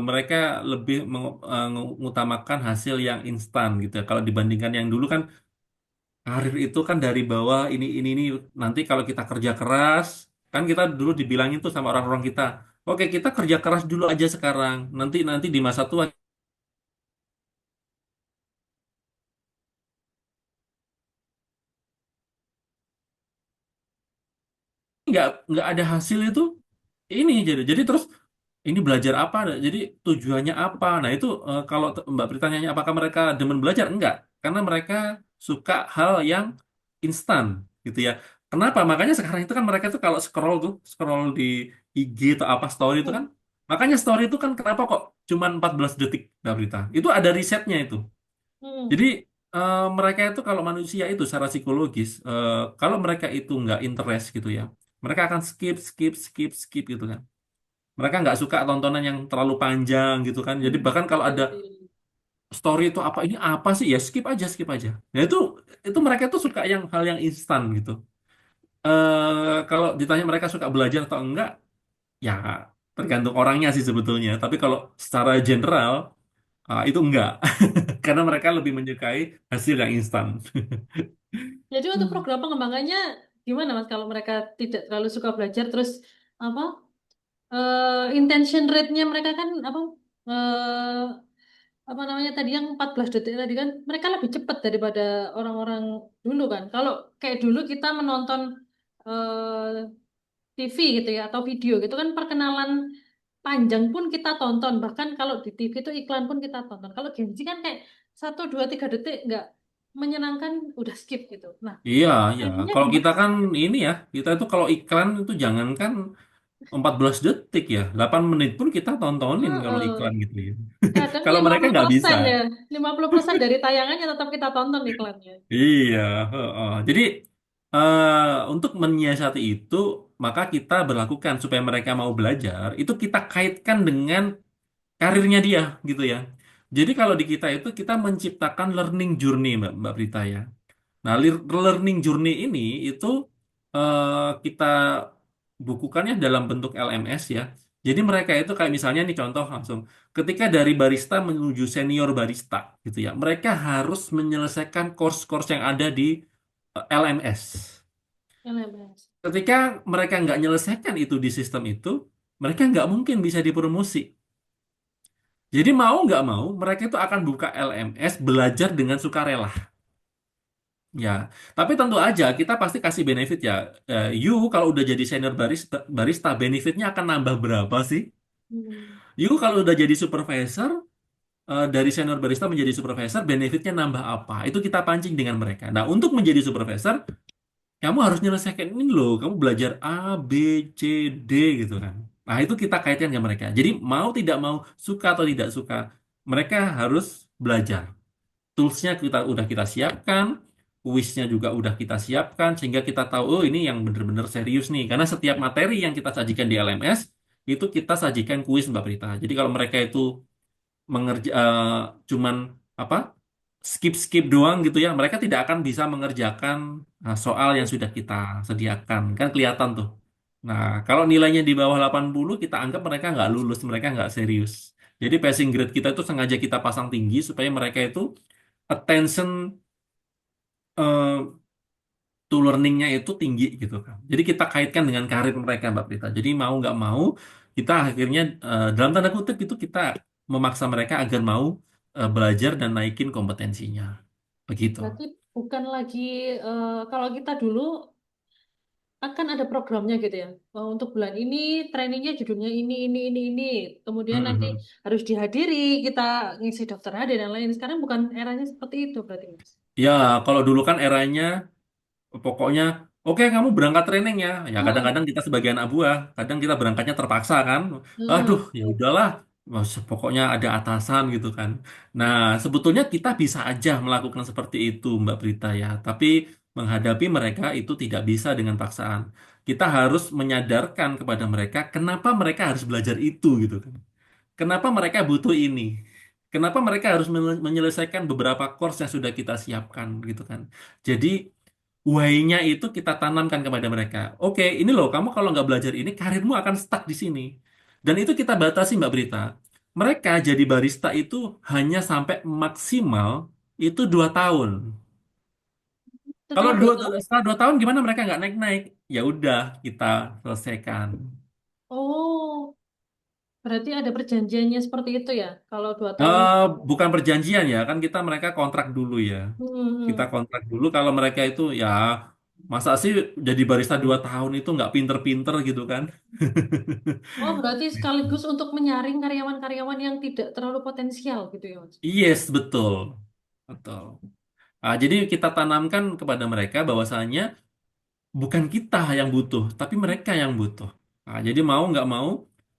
mereka lebih mengutamakan hasil yang instan gitu ya. Kalau dibandingkan yang dulu kan karir itu kan dari bawah ini nanti kalau kita kerja keras kan kita dulu dibilangin tuh sama orang-orang kita, oke kita kerja keras dulu aja sekarang, nanti nanti di masa tua nggak ada hasil itu ini jadi terus ini belajar apa jadi tujuannya apa. Nah itu kalau Mbak Prita nanya apakah mereka demen belajar, enggak, karena mereka suka hal yang instan gitu ya. Kenapa makanya sekarang itu kan mereka tuh kalau scroll di IG atau apa story itu kan, makanya story itu kan kenapa kok cuman 14 detik Mbak Prita, itu ada risetnya itu. Jadi Hmm. mereka itu kalau manusia itu secara psikologis, kalau mereka itu nggak interest gitu ya, mereka akan skip, skip, skip, skip gitu kan. Mereka nggak suka tontonan yang terlalu panjang gitu kan. Jadi bahkan kalau ada Betul. story itu apa ini apa sih ya skip aja, skip aja. Nah itu mereka tuh suka yang hal yang instan gitu. Kalau ditanya mereka suka belajar atau enggak, ya tergantung orangnya sih sebetulnya. Tapi kalau secara general itu enggak, karena mereka lebih menyukai hasil yang instan. Jadi untuk Hmm. program pengembangannya gimana Mas kalau mereka tidak terlalu suka belajar terus apa intention rate-nya mereka kan apa apa namanya tadi yang 14 detik tadi kan mereka lebih cepat daripada orang-orang dulu kan. Kalau kayak dulu kita menonton TV gitu ya atau video gitu kan perkenalan panjang pun kita tonton. Bahkan kalau di TV itu iklan pun kita tonton. Kalau Gen Z kan kayak 1 2 3 detik nggak menyenangkan udah skip gitu. Nah, Iya, iya. akhirnya Kalau kita gimana? kan ini ya, kita itu kalau iklan itu jangankan 14 detik ya, 8 menit pun kita tontonin kalau iklan Heeh. gitu ya. Kadang Kalau lima mereka puluh nggak bisa. persen ya. 50% dari tayangannya tetap kita tonton iklannya. Iya, heeh. Jadi untuk menyiasati itu, maka kita berlakukan supaya mereka mau belajar, itu kita kaitkan dengan karirnya dia gitu ya. Jadi kalau di kita itu kita menciptakan learning journey, Mbak Prita ya. Nah, learning journey ini itu kita bukukannya dalam bentuk LMS ya. Jadi mereka itu kayak misalnya nih contoh langsung, ketika dari barista menuju senior barista gitu ya, mereka harus menyelesaikan course-course yang ada di LMS. LMS. Ketika mereka nggak menyelesaikan itu di sistem itu, mereka nggak mungkin bisa dipromosi. Jadi mau nggak mau, mereka itu akan buka LMS belajar dengan sukarela. Ya, tapi tentu aja kita pasti kasih benefit ya. You kalau udah jadi senior barista, benefitnya akan nambah berapa sih? Hmm. You kalau udah jadi supervisor, dari senior barista menjadi supervisor, benefitnya nambah apa? Itu kita pancing dengan mereka. Nah, untuk menjadi supervisor, kamu harus nyelesaikan ini loh. Kamu belajar A, B, C, D gitu kan. Nah, itu kita kaitkan ke mereka. Jadi mau tidak mau, suka atau tidak suka, mereka harus belajar. Toolsnya udah kita siapkan, kuisnya juga udah kita siapkan, sehingga kita tahu, oh ini yang benar-benar serius nih. Karena setiap materi yang kita sajikan di LMS, itu kita sajikan kuis Mbak Prita. Jadi kalau mereka itu cuman apa skip-skip doang gitu ya, mereka tidak akan bisa mengerjakan soal yang sudah kita sediakan. Kan kelihatan tuh. Nah, kalau nilainya di bawah 80, kita anggap mereka nggak lulus, mereka nggak serius. Jadi passing grade kita itu sengaja kita pasang tinggi supaya mereka itu attention eh, to learningnya itu tinggi gitu kan. Jadi kita kaitkan dengan karir mereka Mbak Prita. Jadi mau nggak mau kita akhirnya dalam tanda kutip itu kita memaksa mereka agar mau belajar dan naikin kompetensinya. Begitu. Berarti bukan lagi kalau kita dulu akan ada programnya gitu ya. Oh, untuk bulan ini trainingnya judulnya ini. Kemudian nanti Mm-mm. harus dihadiri, kita ngisi daftar hadir dan lain. Sekarang bukan eranya seperti itu berarti Mas. Ya, kalau dulu kan eranya pokoknya, oke kamu berangkat training ya. Ya Heeh, kadang-kadang kita sebagai anak buah, kadang kita berangkatnya terpaksa kan. Aduh, heeh. ya udahlah. Pokoknya ada atasan gitu kan. Nah, sebetulnya kita bisa aja melakukan seperti itu, Mbak Prita ya. Tapi menghadapi mereka itu tidak bisa dengan paksaan. Kita harus menyadarkan kepada mereka kenapa mereka harus belajar itu gitu kan. Kenapa mereka butuh ini? Kenapa mereka harus menyelesaikan beberapa course yang sudah kita siapkan gitu kan. Jadi why-nya itu kita tanamkan kepada mereka. Oke, ini loh, kamu kalau nggak belajar ini, karirmu akan stuck di sini. Dan itu kita batasi, Mbak Brita. Mereka jadi barista itu hanya sampai maksimal itu 2 tahun. Kalau Setelah 2 tahun? setelah 2 tahun gimana mereka nggak naik-naik? Ya udah, kita selesaikan. Oh, berarti ada perjanjiannya seperti itu ya. Kalau 2 tahun. Eh, bukan perjanjian ya, kan kita mereka kontrak dulu ya. Kita Hmm. kontrak dulu kalau mereka itu ya masa sih jadi barista 2 tahun itu nggak pinter-pinter gitu kan? Oh, berarti sekaligus untuk menyaring karyawan-karyawan yang tidak terlalu potensial gitu ya, Mas. Yes, betul. Betul. Ah, jadi kita tanamkan kepada mereka bahwasanya bukan kita yang butuh, tapi mereka yang butuh. Ah, jadi mau nggak mau,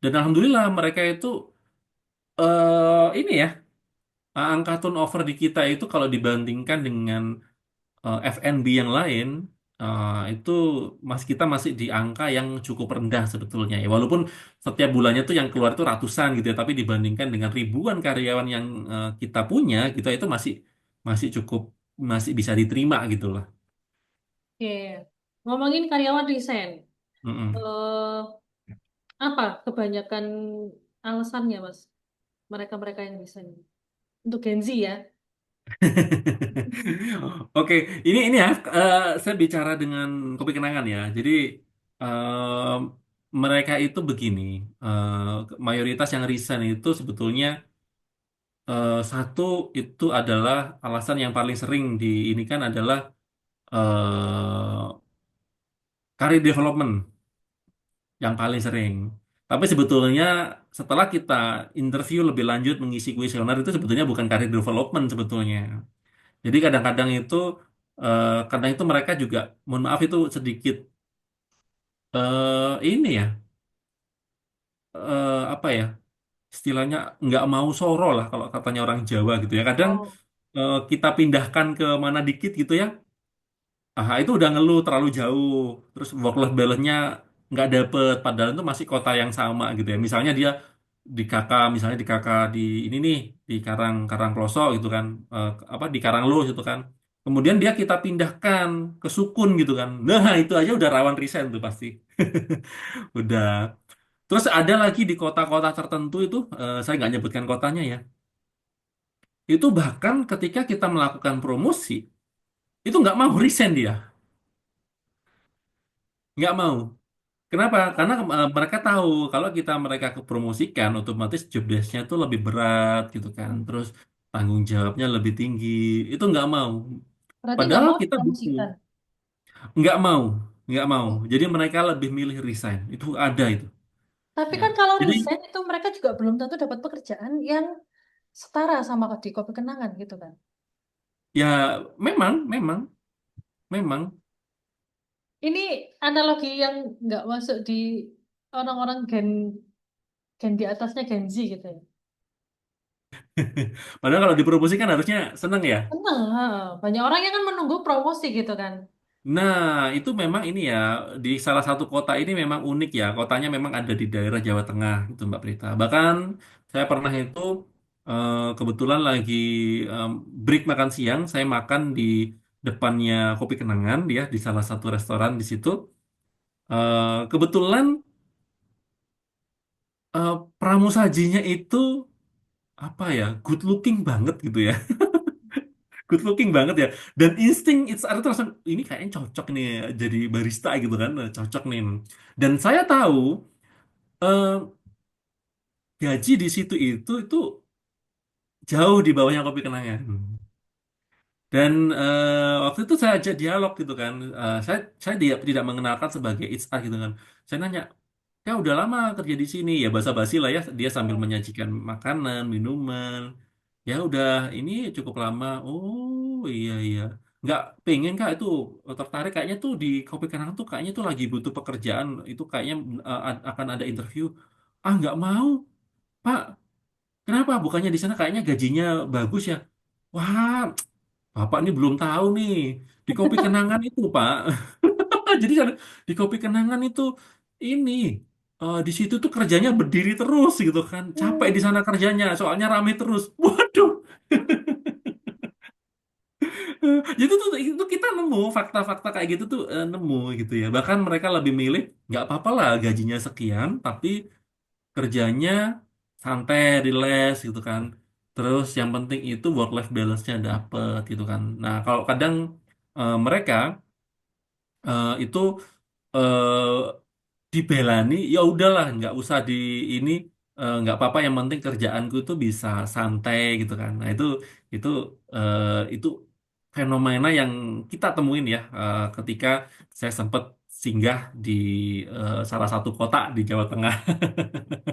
dan alhamdulillah mereka itu ini ya, angka turnover di kita itu kalau dibandingkan dengan F&B yang lain, itu kita masih di angka yang cukup rendah sebetulnya ya. Walaupun setiap bulannya tuh yang keluar itu ratusan gitu ya, tapi dibandingkan dengan ribuan karyawan yang kita punya, gitu itu masih masih cukup masih bisa diterima gitu lah. Oke. Ngomongin karyawan resign. Mm-mm. eh apa kebanyakan alasannya, Mas? Mereka-mereka yang resign. Untuk Gen Z ya. Oke, ini ya, saya bicara dengan kopi kenangan ya. Jadi eh, mereka itu begini, mayoritas yang resign itu sebetulnya Satu itu adalah alasan yang paling sering di ini kan adalah career development yang paling sering. Tapi sebetulnya setelah kita interview lebih lanjut mengisi kuesioner itu sebetulnya bukan career development sebetulnya. Jadi kadang itu mereka juga, mohon maaf itu sedikit ini ya, apa ya, istilahnya nggak mau soro lah kalau katanya orang Jawa gitu ya. Kadang Oh, kita pindahkan ke mana dikit gitu ya. Itu udah ngeluh terlalu jauh. Terus work life balance-nya nggak dapet. Padahal itu masih kota yang sama gitu ya. Misalnya dia misalnya di KK di ini nih, di Karang Kloso gitu kan. Apa di Karanglo gitu kan. Kemudian kita pindahkan ke Sukun gitu kan. Nah, itu aja udah rawan resign tuh pasti. Udah. Terus ada lagi di kota-kota tertentu itu, saya nggak nyebutkan kotanya ya. Itu bahkan ketika kita melakukan promosi, itu nggak mau resign dia. Nggak mau. Kenapa? Karena mereka tahu kalau mereka kepromosikan, otomatis job desk-nya tuh lebih berat gitu kan. Terus tanggung jawabnya lebih tinggi. Itu nggak mau. berarti nggak Padahal mau kita butuh. dipromosikan. Nggak mau. Nggak mau. Jadi mereka lebih milih resign. Itu ada itu. Tapi Ya. kan kalau Jadi resign itu mereka juga belum tentu dapat pekerjaan yang setara sama di Kopi Kenangan gitu kan. ya memang. Ini analogi yang nggak masuk di orang-orang gen di atasnya Gen Z gitu ya. Padahal kalau dipromosikan harusnya seneng ya. Seneng, ha. Banyak orang yang kan menunggu promosi gitu kan. Nah, itu memang ini ya, di salah satu kota ini memang unik ya. Kotanya memang ada di daerah Jawa Tengah, itu Mbak Prita. Bahkan saya pernah itu kebetulan lagi em, break makan siang, saya makan di depannya Kopi Kenangan, dia di salah satu restoran di situ. Kebetulan pramusajinya itu apa ya, good looking banget gitu ya. Good looking banget ya. Dan insting itu langsung ini kayaknya cocok nih jadi barista gitu kan. Cocok nih. Dan saya tahu eh, gaji di situ itu jauh di bawahnya Kopi Kenangan. Dan waktu itu saya ajak dialog gitu kan. Saya tidak mengenalkan sebagai HR gitu kan. Saya nanya, ya udah lama kerja di sini ya basa-basi lah ya. Dia sambil Hmm. menyajikan makanan, minuman. Ya udah ini cukup lama. Oh iya iya. Nggak pengen kak itu tertarik kayaknya tuh di Kopi Kenangan tuh kayaknya tuh lagi butuh pekerjaan. Itu kayaknya akan ada interview. Ah nggak mau. Pak, kenapa? Bukannya di sana kayaknya gajinya bagus ya? Wah, Bapak ini belum tahu nih. Di Kopi Kenangan itu, Pak. Jadi kan di Kopi Kenangan itu ini di situ tuh kerjanya berdiri terus gitu kan. Capek di sana kerjanya, soalnya rame terus. Waduh. Jadi tuh itu kita nemu fakta-fakta kayak gitu tuh nemu gitu ya. Bahkan mereka lebih milih nggak apa-apa lah gajinya sekian, tapi kerjanya santai, relax gitu kan. Terus yang penting itu work life balance-nya dapet gitu kan. Nah, kalau kadang mereka itu dibelani, ya udahlah, nggak usah di ini, nggak apa-apa. Yang penting kerjaanku itu bisa santai gitu kan. Nah, itu eh, itu fenomena yang kita temuin ya ketika saya sempat singgah di salah satu kota di Jawa Tengah.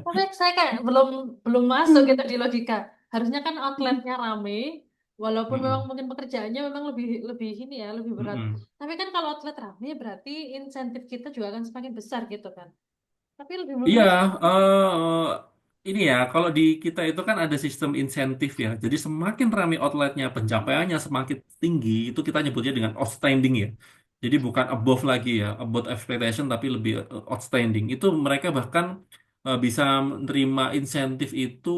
Tapi saya kayak belum belum masuk gitu di logika. Harusnya kan outletnya rame, walaupun memang Mm-mm. mungkin pekerjaannya memang lebih lebih ini ya, lebih berat. Mm-mm. Tapi kan kalau outlet rame berarti insentif kita juga akan semakin besar gitu kan. Tapi lebih Iya, memilih ini ya, kalau di kita itu kan ada sistem insentif ya. Jadi semakin ramai outletnya, pencapaiannya semakin tinggi, itu kita nyebutnya dengan outstanding ya. Jadi bukan above lagi ya, above expectation, tapi lebih outstanding. Itu mereka bahkan bisa menerima insentif itu,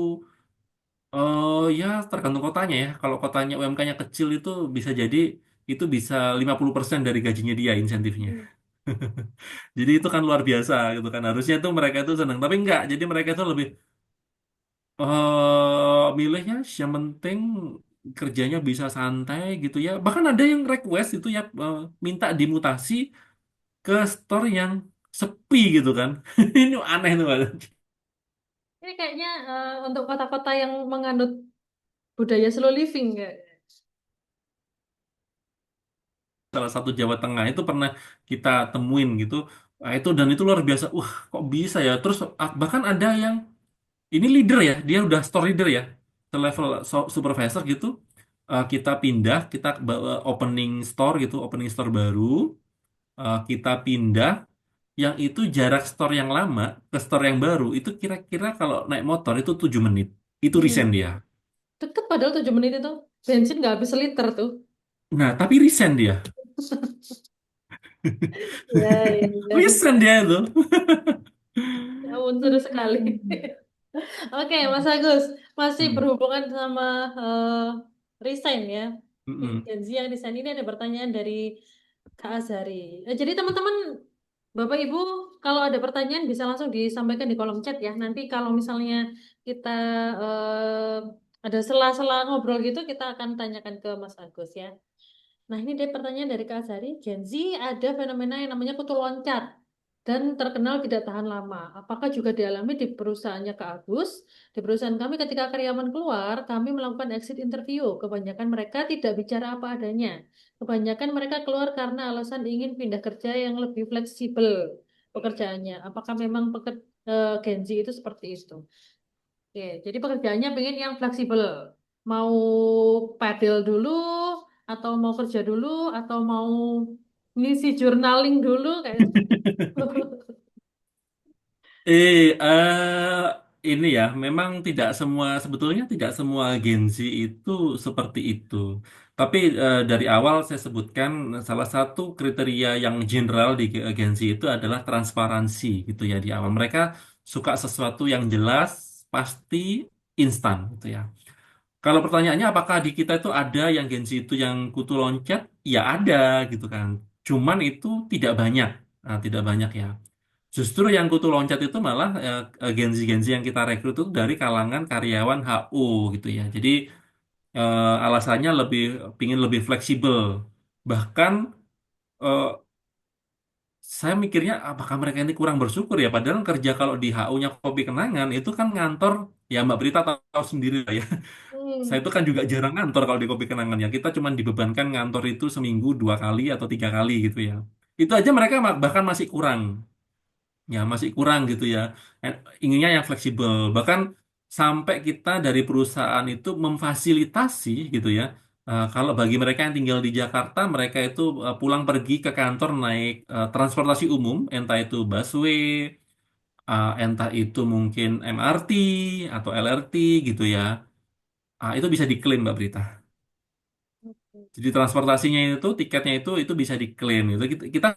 ya tergantung kotanya ya. Kalau kotanya UMK-nya kecil itu bisa jadi itu bisa 50% dari gajinya dia insentifnya. Jadi itu kan luar biasa gitu kan. Harusnya tuh mereka itu senang, tapi enggak. Jadi mereka itu lebih milihnya yang penting kerjanya bisa santai gitu ya. Bahkan ada yang request itu ya minta dimutasi ke store yang sepi gitu kan. Ini aneh tuh. Pak. ini kayaknya untuk kota-kota yang menganut budaya slow living kayak. Salah satu Jawa Tengah itu pernah kita temuin gitu. Nah, itu dan itu luar biasa. Kok bisa ya? Terus bahkan ada yang ini leader ya, dia udah store leader ya, level supervisor gitu. Kita pindah, kita opening store gitu, opening store baru. Kita pindah, yang itu jarak store yang lama ke store yang baru itu kira-kira kalau naik motor itu 7 menit. Itu resign Hmm. dia. Deket padahal 7 menit itu. Bensin nggak habis liter tuh. Nah, tapi resign dia. Ya, ya, ya. Resign dia itu. Ya ampun, seru sekali. Oke, Mas Agus, masih Hmm. berhubungan sama resign ya. Mm-mm. Gen Z yang resign ini ada pertanyaan dari Kak Azari. Jadi teman-teman, Bapak Ibu, kalau ada pertanyaan bisa langsung disampaikan di kolom chat ya. Nanti kalau misalnya kita ada sela-sela ngobrol gitu, kita akan tanyakan ke Mas Agus ya. Nah, ini dia pertanyaan dari Kak Azari. Gen Z ada fenomena yang namanya kutu loncat dan terkenal tidak tahan lama. Apakah juga dialami di perusahaannya Kak Agus? Di perusahaan kami ketika karyawan keluar, kami melakukan exit interview. Kebanyakan mereka tidak bicara apa adanya. Kebanyakan mereka keluar karena alasan ingin pindah kerja yang lebih fleksibel pekerjaannya. Apakah memang Gen Z itu seperti itu? Oke, jadi pekerjaannya pengen yang fleksibel. Mau padel dulu, atau mau kerja dulu, atau mau ngisi journaling dulu, kayak seperti itu. Ini ya, memang tidak semua, sebetulnya tidak semua Gen Z itu seperti itu. Tapi dari awal saya sebutkan salah satu kriteria yang general di Gen Z itu adalah transparansi gitu ya di awal. Mereka suka sesuatu yang jelas, pasti, instan gitu ya. Kalau pertanyaannya apakah di kita itu ada yang Gen Z itu yang kutu loncat? Ya ada gitu kan. Cuman itu tidak banyak. Nah, tidak banyak ya. Justru yang kutu loncat itu malah Gen Z yang kita rekrut itu dari kalangan karyawan HU gitu ya. Jadi alasannya pingin lebih fleksibel. Bahkan eh, saya mikirnya apakah mereka ini kurang bersyukur ya. Padahal kerja kalau di HU-nya Kopi Kenangan itu kan ngantor ya Mbak Berita tahu sendiri lah ya. Saya Hmm, itu kan juga jarang ngantor kalau di Kopi Kenangan ya. Kita cuma dibebankan ngantor itu seminggu 2 kali atau 3 kali gitu ya. Itu aja mereka bahkan masih kurang. Ya masih kurang gitu ya. Eh, Inginnya yang fleksibel. Bahkan sampai kita dari perusahaan itu memfasilitasi gitu ya. Kalau bagi mereka yang tinggal di Jakarta, mereka itu pulang pergi ke kantor naik transportasi umum, entah itu busway, entah itu mungkin MRT atau LRT gitu ya. Itu bisa diklaim Mbak Brita. Jadi transportasinya itu, tiketnya itu bisa diklaim gitu. Kita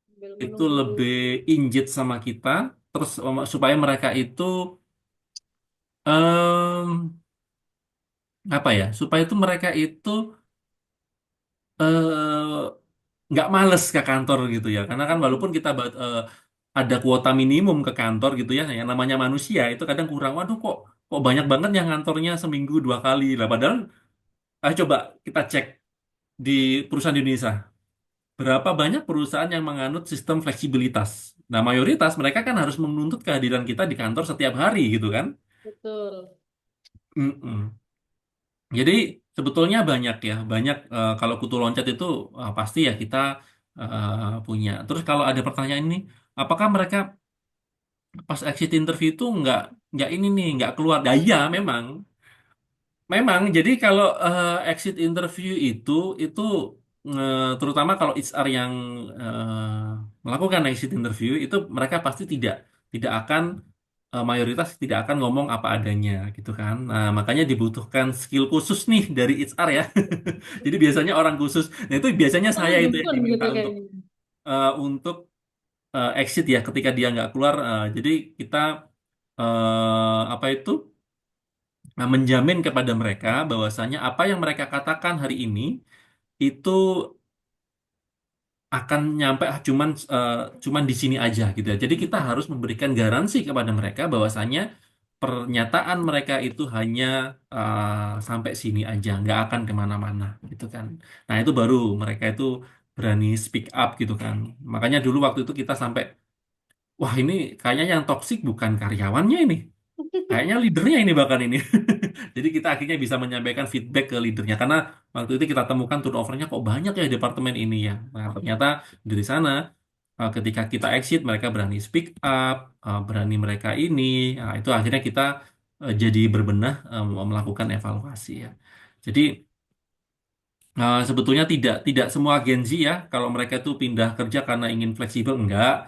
sambil itu menunggu. lebih injit sama kita, terus supaya mereka itu em, apa ya? Supaya itu mereka itu nggak males ke kantor gitu ya. Karena kan walaupun kita ada kuota minimum ke kantor gitu ya, yang namanya manusia itu kadang kurang. Waduh kok kok banyak banget yang kantornya seminggu 2 kali lah. Padahal, coba kita cek di perusahaan di Indonesia. Berapa banyak perusahaan yang menganut sistem fleksibilitas? Nah, mayoritas mereka kan harus menuntut kehadiran kita di kantor setiap hari gitu kan? Betul. Mm-mm. Jadi sebetulnya banyak ya, banyak kalau kutu loncat itu pasti ya kita punya. Terus kalau ada pertanyaan ini, apakah mereka pas exit interview itu nggak ini nih, nggak keluar? Nah, iya memang. Memang, jadi kalau exit interview itu terutama kalau HR yang melakukan exit interview itu mereka pasti tidak tidak akan mayoritas tidak akan ngomong apa adanya gitu kan. Nah, makanya dibutuhkan skill khusus nih dari HR ya. Jadi biasanya orang khusus. Nah, itu biasanya Oh, saya itu yang dukun diminta gitu untuk kayaknya. untuk exit ya ketika dia nggak keluar. Jadi kita apa itu? Nah, menjamin kepada mereka bahwasanya apa yang mereka katakan hari ini itu akan nyampe cuman di sini aja gitu ya. Jadi kita harus memberikan garansi kepada mereka bahwasanya pernyataan mereka itu hanya sampai sini aja, nggak akan kemana-mana gitu kan. Nah itu baru mereka itu berani speak up gitu kan. Makanya dulu waktu itu kita sampai, wah ini kayaknya yang toksik bukan karyawannya ini, kayaknya leadernya ini bahkan ini. Jadi kita akhirnya bisa menyampaikan feedback ke leadernya karena waktu itu kita temukan turnovernya kok banyak ya di departemen ini ya. Nah ternyata dari sana ketika kita exit mereka berani speak up, berani mereka ini, nah, itu akhirnya kita jadi berbenah melakukan evaluasi ya. Jadi sebetulnya tidak tidak semua Gen Z ya kalau mereka itu pindah kerja karena ingin fleksibel enggak.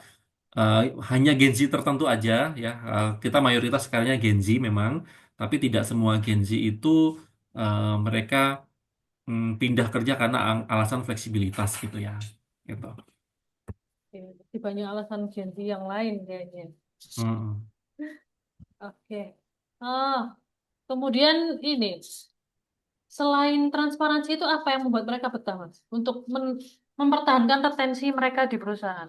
Eh, Hanya Gen Z tertentu aja ya. Kita mayoritas sekarangnya Gen Z memang, tapi tidak semua Gen Z itu mereka pindah kerja karena alasan fleksibilitas gitu ya. Gitu. Oke, masih banyak alasan Gen Z yang lain kayaknya. Mm. Oke. Ah, kemudian ini, selain transparansi itu apa yang membuat mereka betah, Mas? Untuk mempertahankan retensi mereka di perusahaan.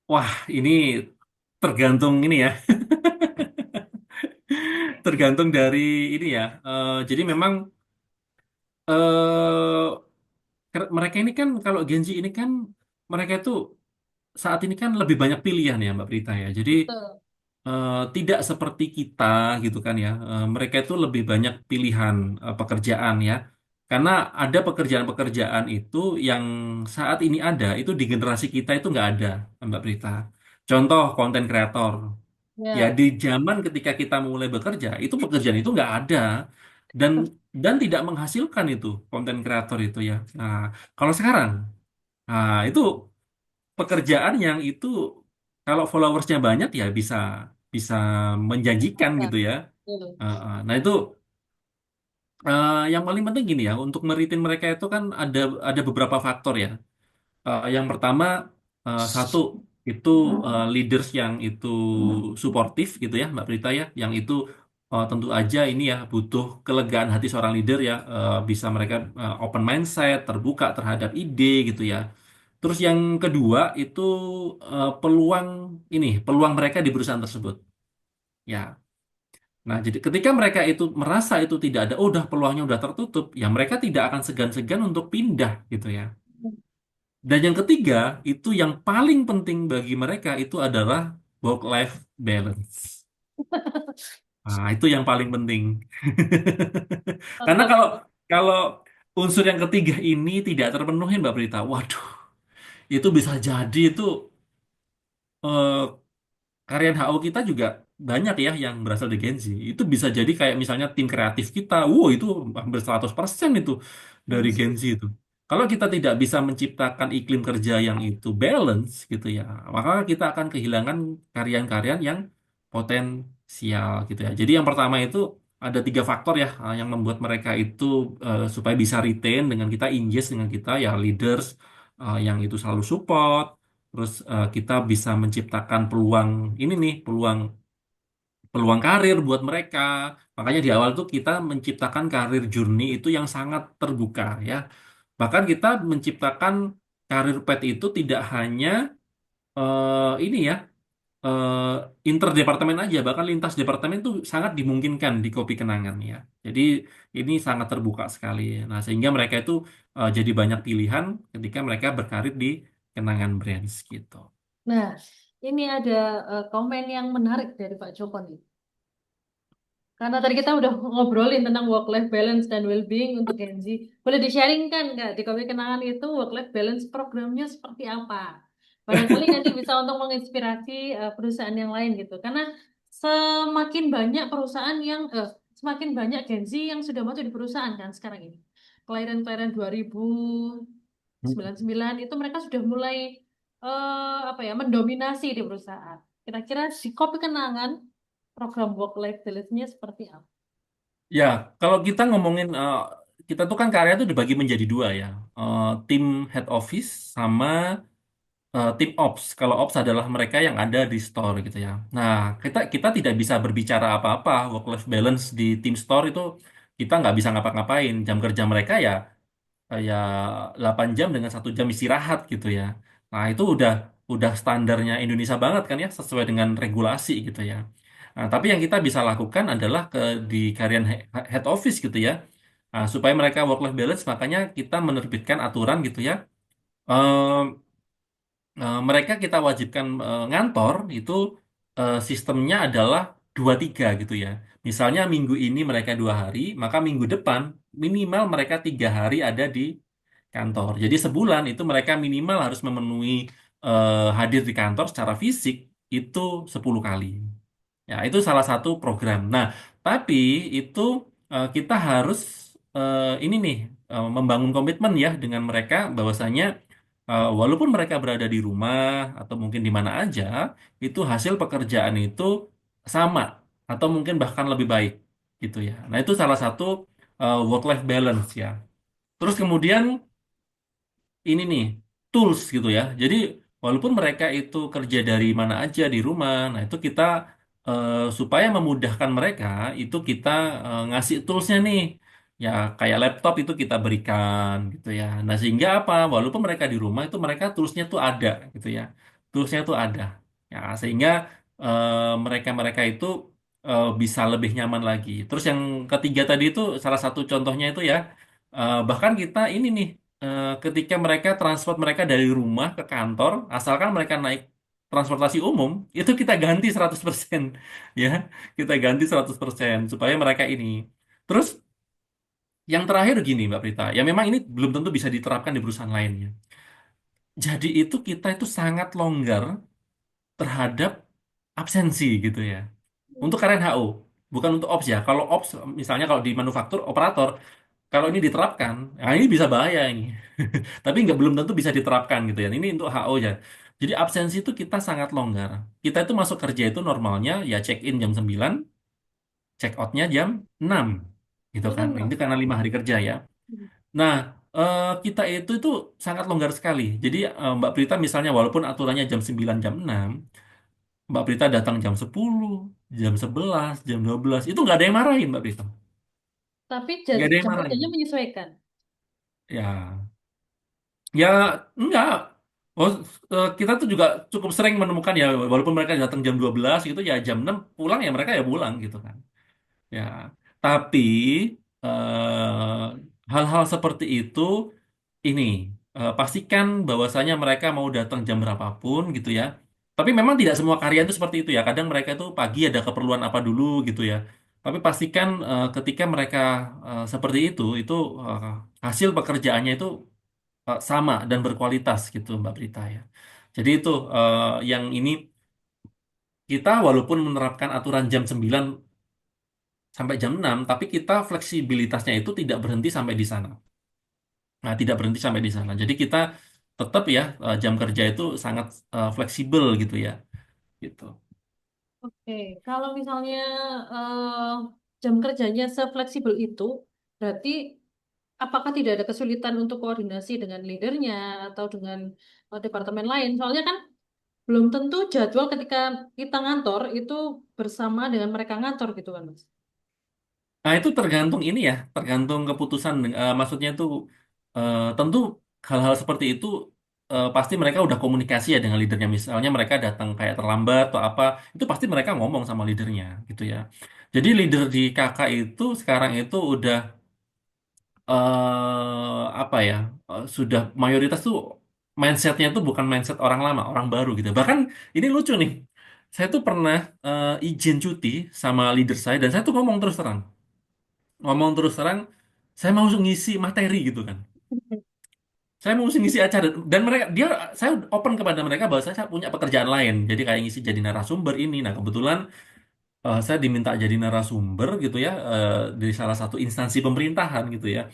Wah, ini tergantung ini ya, tergantung dari ini ya. Jadi memang mereka ini kan kalau Gen Z ini kan mereka itu saat ini kan lebih banyak pilihan ya Mbak Prita ya. Jadi Betul. tidak seperti kita gitu kan ya. Mereka itu lebih banyak pilihan pekerjaan ya. Karena ada pekerjaan-pekerjaan itu yang saat ini ada, itu di generasi kita itu nggak ada, Mbak Prita. Contoh konten kreator. Ya Ya. di zaman ketika kita mulai bekerja, itu pekerjaan itu nggak ada dan tidak menghasilkan itu konten kreator itu ya. Nah, kalau sekarang, nah itu pekerjaan yang itu kalau followersnya banyak ya bisa bisa menjanjikan Ya. gitu ya. Betul. Nah itu yang paling penting gini ya untuk meritin mereka itu kan ada beberapa faktor ya. Yang pertama satu itu leaders yang itu suportif gitu ya Mbak Prita ya, yang itu tentu aja ini ya butuh kelegaan hati seorang leader ya, bisa mereka open mindset, terbuka terhadap ide gitu ya. Terus yang kedua itu peluang peluang mereka di perusahaan tersebut. Ya. Nah, jadi ketika mereka itu merasa itu tidak ada, oh udah peluangnya udah tertutup, ya mereka tidak akan segan-segan untuk pindah gitu ya. Dan yang ketiga, itu yang paling penting bagi mereka itu adalah work-life balance. Nah, itu yang paling penting. Karena Oke. kalau kalau unsur yang ketiga ini tidak terpenuhi, Mbak Prita, waduh, itu bisa jadi itu eh, karyan HO kita juga banyak ya yang berasal dari Gen Z. Itu bisa jadi kayak misalnya tim kreatif kita, wow itu hampir 100% itu dari Gen Z itu. Kalau kita tidak bisa menciptakan iklim kerja yang itu balance gitu ya, maka kita akan kehilangan karyan-karyan yang potensial gitu ya. Jadi yang pertama itu ada tiga faktor ya yang membuat mereka itu supaya bisa retain dengan kita, engage dengan kita ya leaders yang itu selalu support. Terus kita bisa menciptakan peluang ini nih, peluang peluang karir buat mereka. Makanya di awal tuh kita menciptakan karir journey itu yang sangat terbuka ya. Bahkan kita menciptakan karir path itu tidak hanya ini ya, interdepartemen aja, bahkan lintas departemen tuh sangat dimungkinkan di Kopi Kenangan ya. Jadi ini sangat terbuka sekali. Nah, sehingga mereka itu jadi banyak pilihan ketika mereka berkarir di Kenangan Brands gitu. Nah, ini ada komen yang menarik dari Pak Joko nih. Karena tadi kita udah ngobrolin tentang work-life balance dan well-being untuk Gen Z. Boleh di-sharingkan nggak di Kopi Kenangan itu work-life balance programnya seperti apa? Barangkali nanti bisa untuk menginspirasi perusahaan yang lain gitu. Karena semakin banyak perusahaan yang, semakin banyak Gen Z yang sudah masuk di perusahaan kan sekarang ini. Kelahiran-kelahiran 2099 itu mereka sudah mulai apa ya mendominasi di perusahaan. Kira-kira di Kopi Kenangan program work life balance-nya seperti apa? Ya, kalau kita ngomongin kita tuh kan karya tuh dibagi menjadi dua ya. Tim head office sama tim ops. Kalau ops adalah mereka yang ada di store gitu ya. Nah, kita kita tidak bisa berbicara apa-apa work life balance di tim store itu kita nggak bisa ngapa-ngapain. Jam kerja mereka ya kayak 8 jam dengan 1 jam istirahat gitu ya. Nah, itu udah standarnya Indonesia banget kan ya, sesuai dengan regulasi gitu ya. Nah, tapi yang kita bisa lakukan adalah di karyan head office gitu ya. Nah, supaya mereka work life balance, makanya kita menerbitkan aturan gitu ya. Em, Mereka kita wajibkan ngantor itu sistemnya adalah 2-3 gitu ya. Misalnya minggu ini mereka 2 hari, maka minggu depan minimal mereka 3 hari ada di kantor. Jadi sebulan itu mereka minimal harus memenuhi hadir di kantor secara fisik itu 10 kali. Ya, itu salah satu program. Nah, tapi itu kita harus ini nih membangun komitmen ya dengan mereka bahwasanya walaupun mereka berada di rumah atau mungkin di mana aja, itu hasil pekerjaan itu sama atau mungkin bahkan lebih baik gitu ya. Nah, itu salah satu work-life balance ya. Terus kemudian ini nih tools gitu ya. Jadi walaupun mereka itu kerja dari mana aja di rumah, nah itu kita supaya memudahkan mereka itu kita ngasih toolsnya nih. Ya kayak laptop itu kita berikan gitu ya. Nah sehingga apa? Walaupun mereka di rumah itu mereka toolsnya tuh ada gitu ya. Toolsnya tuh ada. Ya sehingga mereka-mereka itu bisa lebih nyaman lagi. Terus yang ketiga tadi itu salah satu contohnya itu ya. Bahkan kita ini nih ketika mereka transport mereka dari rumah ke kantor, asalkan mereka naik transportasi umum, itu kita ganti 100% ya. Kita ganti 100% supaya mereka ini. Terus yang terakhir gini Mbak Prita, ya memang ini belum tentu bisa diterapkan di perusahaan lainnya. Jadi itu kita itu sangat longgar terhadap absensi gitu ya. Untuk karyawan HO, bukan untuk ops ya. Kalau ops misalnya kalau di manufaktur operator, kalau ini diterapkan, nah ini bisa bahaya ini. Tapi nggak belum tentu bisa diterapkan gitu ya. Ini untuk HO ya. Jadi absensi itu kita sangat longgar. Kita itu masuk kerja itu normalnya ya check in jam 9, check outnya jam 6. Gitu Itu kan. Ini enggak. karena 5 hari kerja ya. Nah, kita itu sangat longgar sekali. Jadi Mbak Prita misalnya walaupun aturannya jam 9 jam 6, Mbak Prita datang jam 10, jam 11, jam 12, itu nggak ada yang marahin Mbak Prita. Tapi Nggak ada yang jam marahin. kerjanya menyesuaikan. Ya, ya, enggak. Oh, kita tuh juga cukup sering menemukan ya, walaupun mereka datang jam 12 gitu, ya jam 6 pulang ya mereka ya pulang gitu kan. Ya, tapi hal-hal seperti itu ini pastikan bahwasanya mereka mau datang jam berapapun gitu ya. Tapi memang tidak semua karya itu seperti itu ya. Kadang mereka itu pagi ada keperluan apa dulu gitu ya. Tapi pastikan ketika mereka seperti itu hasil pekerjaannya itu sama dan berkualitas gitu Mbak Prita ya. Jadi itu yang ini kita walaupun menerapkan aturan jam 9 sampai jam 6, tapi kita fleksibilitasnya itu tidak berhenti sampai di sana. Nah, tidak berhenti sampai di sana. Jadi kita tetap ya jam kerja itu sangat fleksibel gitu ya. Gitu. Oke, kalau misalnya jam kerjanya sefleksibel itu, berarti apakah tidak ada kesulitan untuk koordinasi dengan leadernya atau dengan departemen lain? Soalnya kan belum tentu jadwal ketika kita ngantor itu bersama dengan mereka ngantor gitu kan, Mas. Nah, itu tergantung ini ya, tergantung keputusan. Maksudnya itu tentu hal-hal seperti itu pasti mereka udah komunikasi ya dengan leadernya. Misalnya mereka datang kayak terlambat atau apa, itu pasti mereka ngomong sama leadernya gitu ya. Jadi leader di KK itu sekarang itu udah apa ya, sudah mayoritas tuh mindsetnya tuh bukan mindset orang lama, orang baru gitu. Bahkan ini lucu nih, saya tuh pernah izin cuti sama leader saya dan saya tuh ngomong terus terang, saya mau ngisi materi gitu kan. Saya mau ngisi acara dan saya open kepada mereka bahwa saya punya pekerjaan lain. Jadi kayak ngisi jadi narasumber ini. Nah, kebetulan saya diminta jadi narasumber gitu ya dari salah satu instansi pemerintahan gitu ya.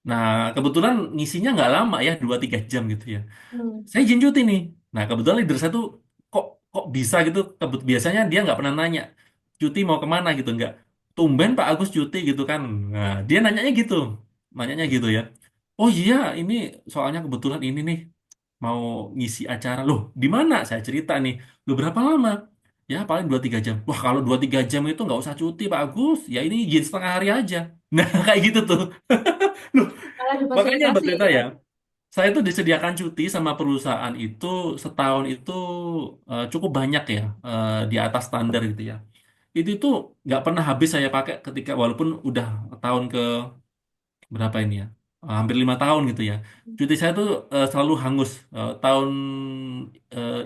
Nah, kebetulan ngisinya nggak lama ya, 2-3 jam gitu ya. Hmm. Saya izin cuti nih. Nah, kebetulan leader saya tuh kok kok bisa gitu. Biasanya dia nggak pernah nanya cuti mau kemana gitu, nggak. Tumben Pak Agus cuti gitu kan. Nah, dia nanyanya gitu. Nanyanya gitu ya. Oh iya, ini soalnya kebetulan ini nih mau ngisi acara. Loh, di mana? Saya cerita nih. Loh, berapa lama? Ya, paling 2-3 jam. Wah, kalau 2-3 jam itu nggak usah cuti, Pak Agus. Ya, ini izin setengah hari aja. Nah, kayak gitu tuh. Loh, Malah makanya Mbak difasilitasi Greta ya. ya, saya tuh disediakan cuti sama perusahaan itu setahun itu cukup banyak ya, di atas standar gitu ya. Itu tuh nggak pernah habis saya pakai ketika walaupun udah tahun ke berapa ini ya? hampir 5 tahun gitu ya. Cuti saya tuh selalu hangus. Tahun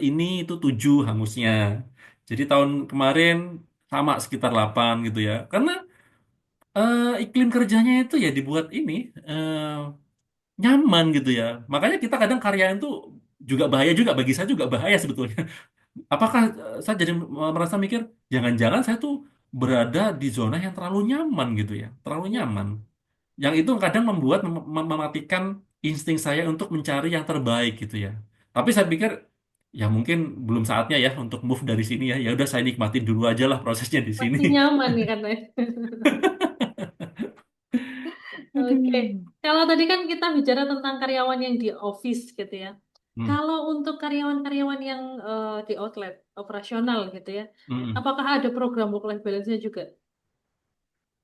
ini itu 7 hangusnya. Jadi tahun kemarin sama sekitar 8 gitu ya. Karena iklim kerjanya itu ya dibuat ini nyaman gitu ya. Makanya kita kadang karyawan tuh juga bahaya juga bagi saya juga bahaya sebetulnya. Apakah saya jadi merasa mikir jangan-jangan saya tuh berada di zona yang terlalu nyaman gitu ya, terlalu nyaman. Yang itu kadang membuat mematikan insting saya untuk mencari yang terbaik gitu ya. Tapi saya pikir ya mungkin belum saatnya ya untuk move dari sini ya. Ya udah saya nikmatin dulu aja lah prosesnya di sini. Masih nyaman nih kan. Oke, Aduh. kalau tadi kan kita bicara tentang karyawan yang di office gitu ya. Hmm. Kalau untuk karyawan-karyawan yang di outlet operasional gitu ya, Hmm. apakah ada program work-life balance-nya juga?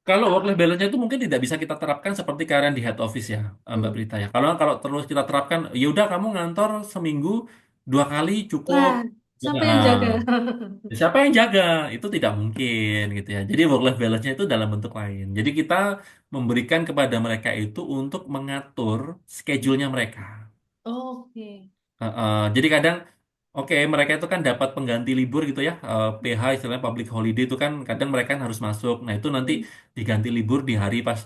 Kalau work life balance itu mungkin tidak bisa kita terapkan seperti kalian di head office ya, Mbak Hmm. Prita ya. Kalau kalau terus kita terapkan, ya udah kamu ngantor seminggu 2 kali cukup. Lah, siapa yang Nah, jaga? siapa yang jaga? Itu tidak mungkin gitu ya. Jadi work life balance-nya itu dalam bentuk lain. Jadi kita memberikan kepada mereka itu untuk mengatur schedule-nya mereka. Oke. Jadi kadang oke mereka itu kan dapat pengganti libur gitu ya, PH istilahnya public holiday itu kan kadang mereka kan harus masuk. Nah itu nanti Hmm. diganti libur di hari pas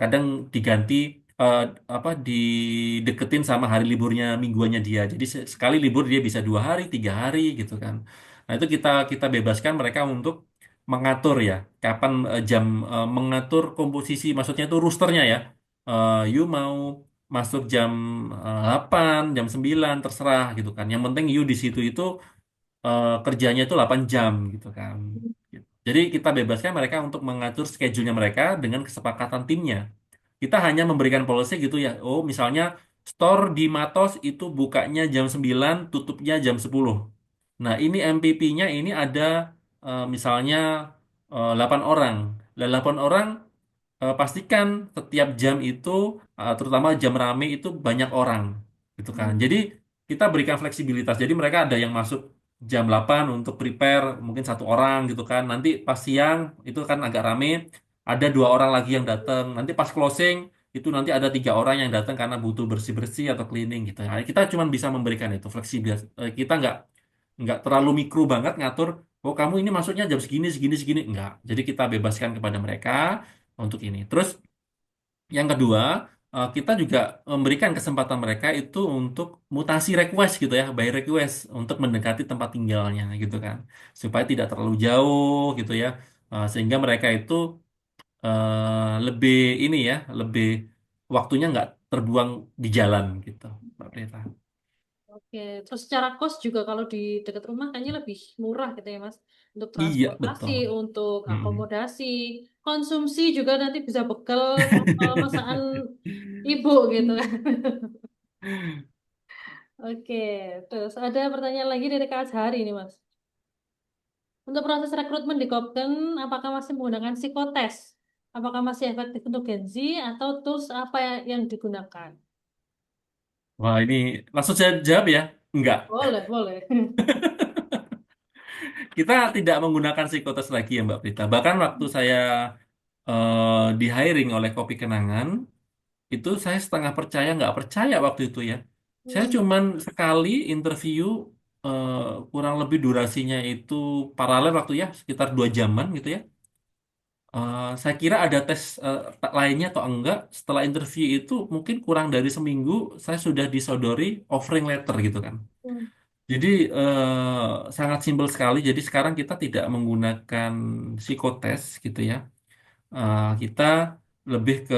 kadang diganti eh, apa dideketin sama hari liburnya mingguannya dia. Jadi sekali libur dia bisa 2 hari, 3 hari gitu kan. Nah itu kita kita bebaskan mereka untuk mengatur ya kapan jam mengatur komposisi maksudnya itu roosternya ya. You mau masuk jam 8, jam 9 terserah gitu kan. Yang penting you di situ itu kerjanya itu 8 jam gitu kan. Gitu. Jadi kita bebaskan mereka untuk mengatur schedule-nya mereka dengan kesepakatan timnya. Kita hanya memberikan policy gitu ya. Oh, misalnya store di Matos itu bukanya jam 9, tutupnya jam 10. Nah, ini MPP-nya ini ada misalnya 8 orang. 8 orang pastikan setiap jam itu, terutama jam rame itu banyak orang, gitu kan. Hmm. Jadi kita berikan fleksibilitas. Jadi mereka ada yang masuk jam 8 untuk prepare, mungkin 1 orang gitu kan. Nanti pas siang itu kan agak rame, ada 2 orang lagi yang datang. Nanti pas closing itu nanti ada 3 orang yang datang karena butuh bersih-bersih atau cleaning gitu. Nah, kita cuma bisa memberikan itu fleksibilitas. Kita nggak terlalu mikro banget ngatur. Oh kamu ini masuknya jam segini segini segini nggak. Jadi kita bebaskan kepada mereka untuk ini. Terus yang kedua, kita juga memberikan kesempatan mereka itu untuk mutasi request gitu ya, by request untuk mendekati tempat tinggalnya gitu kan, supaya tidak terlalu jauh gitu ya. Sehingga mereka itu lebih ini ya, lebih waktunya nggak terbuang di jalan gitu, Mbak Prita. Oke, terus secara cost juga kalau di dekat rumah kayaknya lebih murah gitu ya Mas. Untuk Iya transportasi, betul. untuk Mm-mm. akomodasi, konsumsi juga nanti bisa bekal masakan ibu gitu kan. Oke, terus ada pertanyaan lagi dari Kak Azhari ini Mas. Untuk proses rekrutmen di Kopken, apakah masih menggunakan psikotes? Apakah masih efektif untuk Gen Z atau tools apa yang digunakan? Wah ini langsung saya jawab ya, enggak. Boleh, boleh. Kita tidak menggunakan psikotes lagi ya Mbak Prita. Bahkan waktu saya di hiring oleh Kopi Kenangan, itu saya setengah percaya nggak percaya waktu itu ya. Saya Hmm, cuman sekali interview eh, kurang lebih durasinya itu paralel waktu ya sekitar 2 jaman gitu ya. Saya kira ada tes lainnya atau enggak. Setelah interview itu mungkin kurang dari seminggu saya sudah disodori offering letter gitu kan. hmm. Jadi sangat simpel sekali. Jadi sekarang kita tidak menggunakan psikotes gitu ya. Kita lebih ke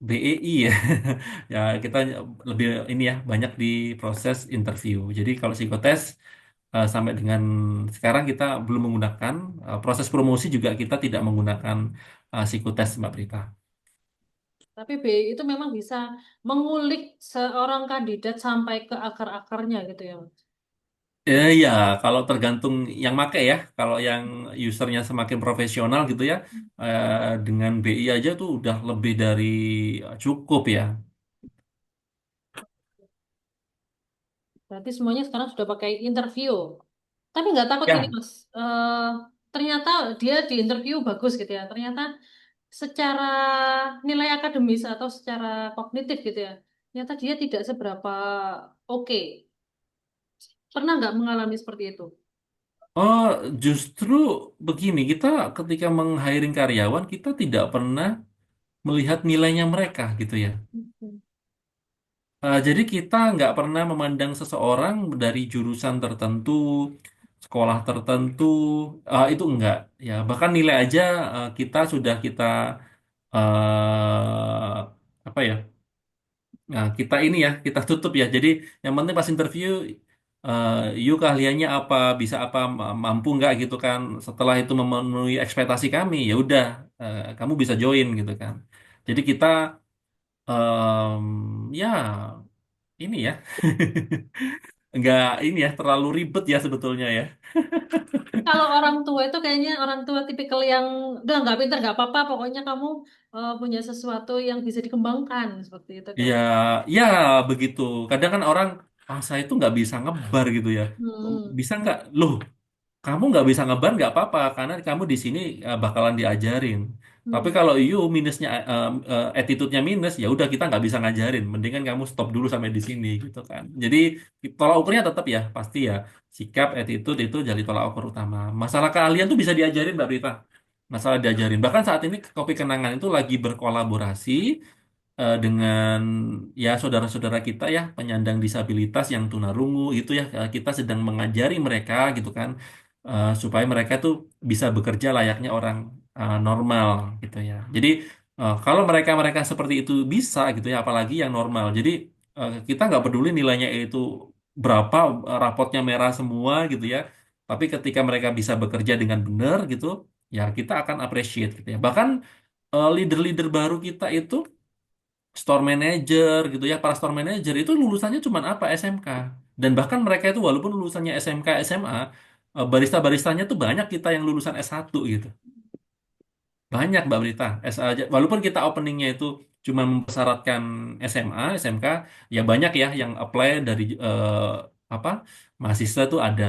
BEI ya. Ya, kita lebih ini ya, banyak di proses interview. Jadi kalau psikotes sampai dengan sekarang kita belum menggunakan proses promosi juga kita tidak menggunakan psikotes Mbak Prita. Tapi B itu memang bisa mengulik seorang kandidat sampai ke akar-akarnya gitu ya, Mas. Ya, kalau tergantung yang make ya. Kalau yang usernya semakin profesional gitu ya, dengan BI aja tuh udah lebih dari cukup ya. Berarti semuanya sekarang sudah pakai interview. Tapi nggak takut ini, Ya, Mas. Ternyata dia di interview bagus gitu ya. Ternyata secara nilai akademis atau secara kognitif gitu ya, ternyata dia tidak seberapa oke. Pernah nggak mengalami seperti itu? Oh, justru begini, kita ketika meng-hiring karyawan, kita tidak pernah melihat nilainya mereka gitu ya. Mhm. Jadi kita nggak pernah memandang seseorang dari jurusan tertentu, sekolah tertentu, itu enggak. Ya, bahkan nilai aja kita apa ya? Nah, kita ini ya, kita tutup ya. Jadi yang penting pas interview, uh, you keahliannya apa, bisa apa, mampu nggak gitu kan. Setelah itu memenuhi ekspektasi kami, ya udah, kamu bisa join gitu kan. Jadi kita, ya ini ya, nggak ini ya, terlalu ribet ya sebetulnya ya. Kalau orang tua itu kayaknya orang tua tipikal yang udah nggak pintar nggak apa-apa, pokoknya kamu punya sesuatu yang bisa dikembangkan seperti itu kan. Ya, ya begitu. Kadang kan orang, saya itu nggak bisa ngebar gitu ya. Hmm. Bisa nggak? Loh, kamu nggak bisa ngeban nggak apa-apa karena kamu di sini bakalan diajarin. Tapi Hmm. kalau you minusnya attitude-nya minus, ya udah kita nggak bisa ngajarin. Mendingan kamu stop dulu sampai di sini gitu kan. Jadi tolak ukurnya tetap ya pasti ya sikap attitude itu jadi tolak ukur utama. Masalah keahlian tuh bisa diajarin Mbak Rita. Masalah diajarin. Bahkan saat ini Kopi Kenangan itu lagi berkolaborasi dengan ya saudara-saudara kita ya penyandang disabilitas yang tunarungu itu ya kita sedang mengajari mereka gitu kan supaya mereka tuh bisa bekerja layaknya orang normal gitu ya. Jadi kalau mereka-mereka seperti itu bisa gitu ya apalagi yang normal. Jadi kita nggak peduli nilainya itu berapa rapotnya merah semua gitu ya. Tapi ketika mereka bisa bekerja dengan benar gitu ya kita akan appreciate gitu ya. Bahkan leader-leader baru kita itu store manager gitu ya para store manager itu lulusannya cuma apa SMK dan bahkan mereka itu walaupun lulusannya SMK SMA barista-baristanya tuh banyak kita yang lulusan S1 gitu banyak Mbak Berita aja walaupun kita openingnya itu cuma mempersyaratkan SMA SMK ya banyak ya yang apply dari apa mahasiswa tuh ada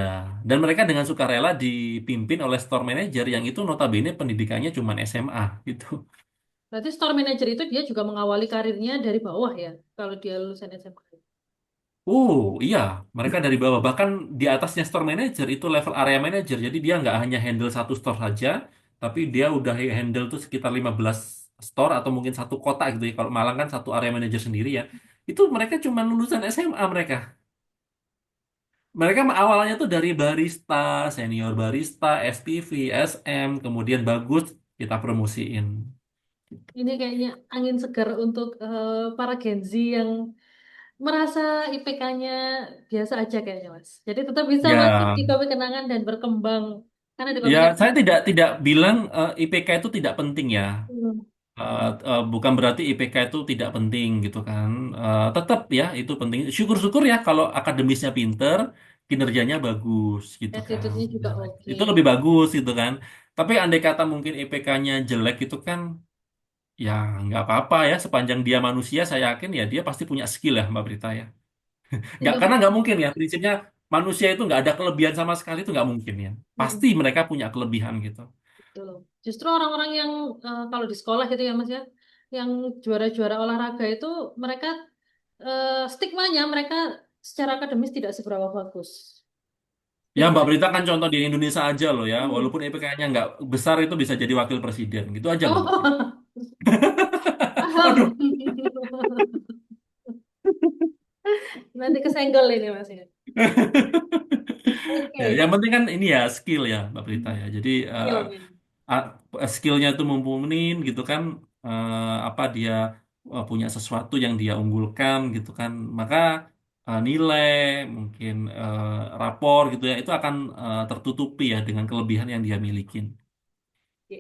dan mereka dengan sukarela dipimpin oleh store manager yang itu notabene pendidikannya cuma SMA gitu. Berarti store manager itu dia juga mengawali karirnya dari bawah ya, kalau dia lulusan SMK. Iya, mereka dari bawah. Bahkan di atasnya store manager itu level area manager. Jadi dia nggak hanya handle satu store saja, tapi dia udah handle tuh sekitar 15 store atau mungkin satu kota gitu ya. Kalau Malang kan satu area manager sendiri ya. Itu mereka cuma lulusan SMA mereka. Mereka awalnya tuh dari barista, senior barista, SPV, SM, kemudian bagus kita promosiin. Ini kayaknya angin segar untuk para Gen Z yang merasa IPK-nya biasa aja kayaknya Mas. Jadi tetap bisa masuk Ya, di Kopi Kenangan dan berkembang. Karena di ya Kopi saya Kenangan. tidak bilang IPK itu tidak penting ya. Hmm. Bukan berarti IPK itu tidak penting gitu kan. Tetap ya itu penting. Syukur-syukur ya kalau akademisnya pinter, kinerjanya bagus gitu kan. Attitude-nya juga Nah, oke. itu lebih bagus gitu kan. Tapi andai kata mungkin IPK-nya jelek itu kan, ya nggak apa-apa ya. Sepanjang dia manusia, saya yakin ya dia pasti punya skill ya Mbak Brita ya. Nggak, Itu karena nggak mungkin ya. Prinsipnya manusia itu nggak ada kelebihan sama sekali itu nggak mungkin ya. Pasti mm, mereka punya kelebihan gitu. betul. Justru orang-orang yang kalau di sekolah gitu ya Mas ya, yang juara-juara olahraga itu mereka stigmanya mereka secara akademis tidak seberapa bagus. Ya Gitu. Mbak Berita kan contoh di Indonesia aja loh ya, Hmm. walaupun IPK-nya nggak besar itu bisa jadi wakil presiden, gitu aja loh Mbak Berita. Oh, Waduh. paham. Nanti kesenggol ini Mas ya. Ya, Oke. yang penting kan ini ya skill ya Mbak Berita ya. Jadi Skill. skillnya itu mumpuni gitu kan, apa dia punya sesuatu yang dia unggulkan gitu kan, maka nilai mungkin rapor gitu ya itu akan tertutupi ya dengan kelebihan yang dia milikin. Oke.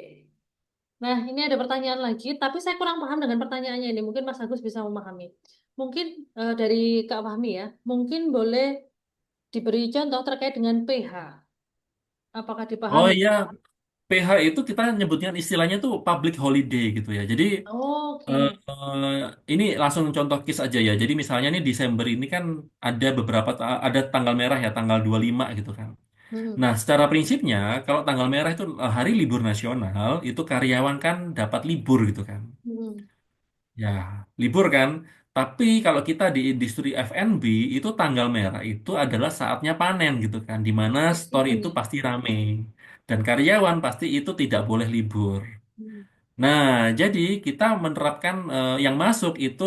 Nah, ini ada pertanyaan lagi, tapi saya kurang paham dengan pertanyaannya ini. Mungkin Mas Agus bisa memahami. Mungkin dari Kak Fahmi ya, mungkin boleh diberi contoh terkait dengan PH. Apakah Oh dipahami? iya, PH itu kita nyebutnya istilahnya tuh public holiday gitu ya. Jadi Oke. ini langsung contoh case aja ya. Jadi misalnya nih Desember ini kan ada beberapa ada tanggal merah ya, tanggal 25 gitu kan. Hmm. Nah, secara prinsipnya, kalau tanggal merah itu hari libur nasional, itu karyawan kan dapat libur gitu kan. Hmm. Ya, libur kan. Tapi kalau kita di industri F&B, itu tanggal merah itu adalah saatnya panen gitu kan. Di mana Peak store season itu ya. pasti rame. Dan karyawan pasti itu tidak boleh libur. Hmm. Nah, jadi kita menerapkan yang masuk itu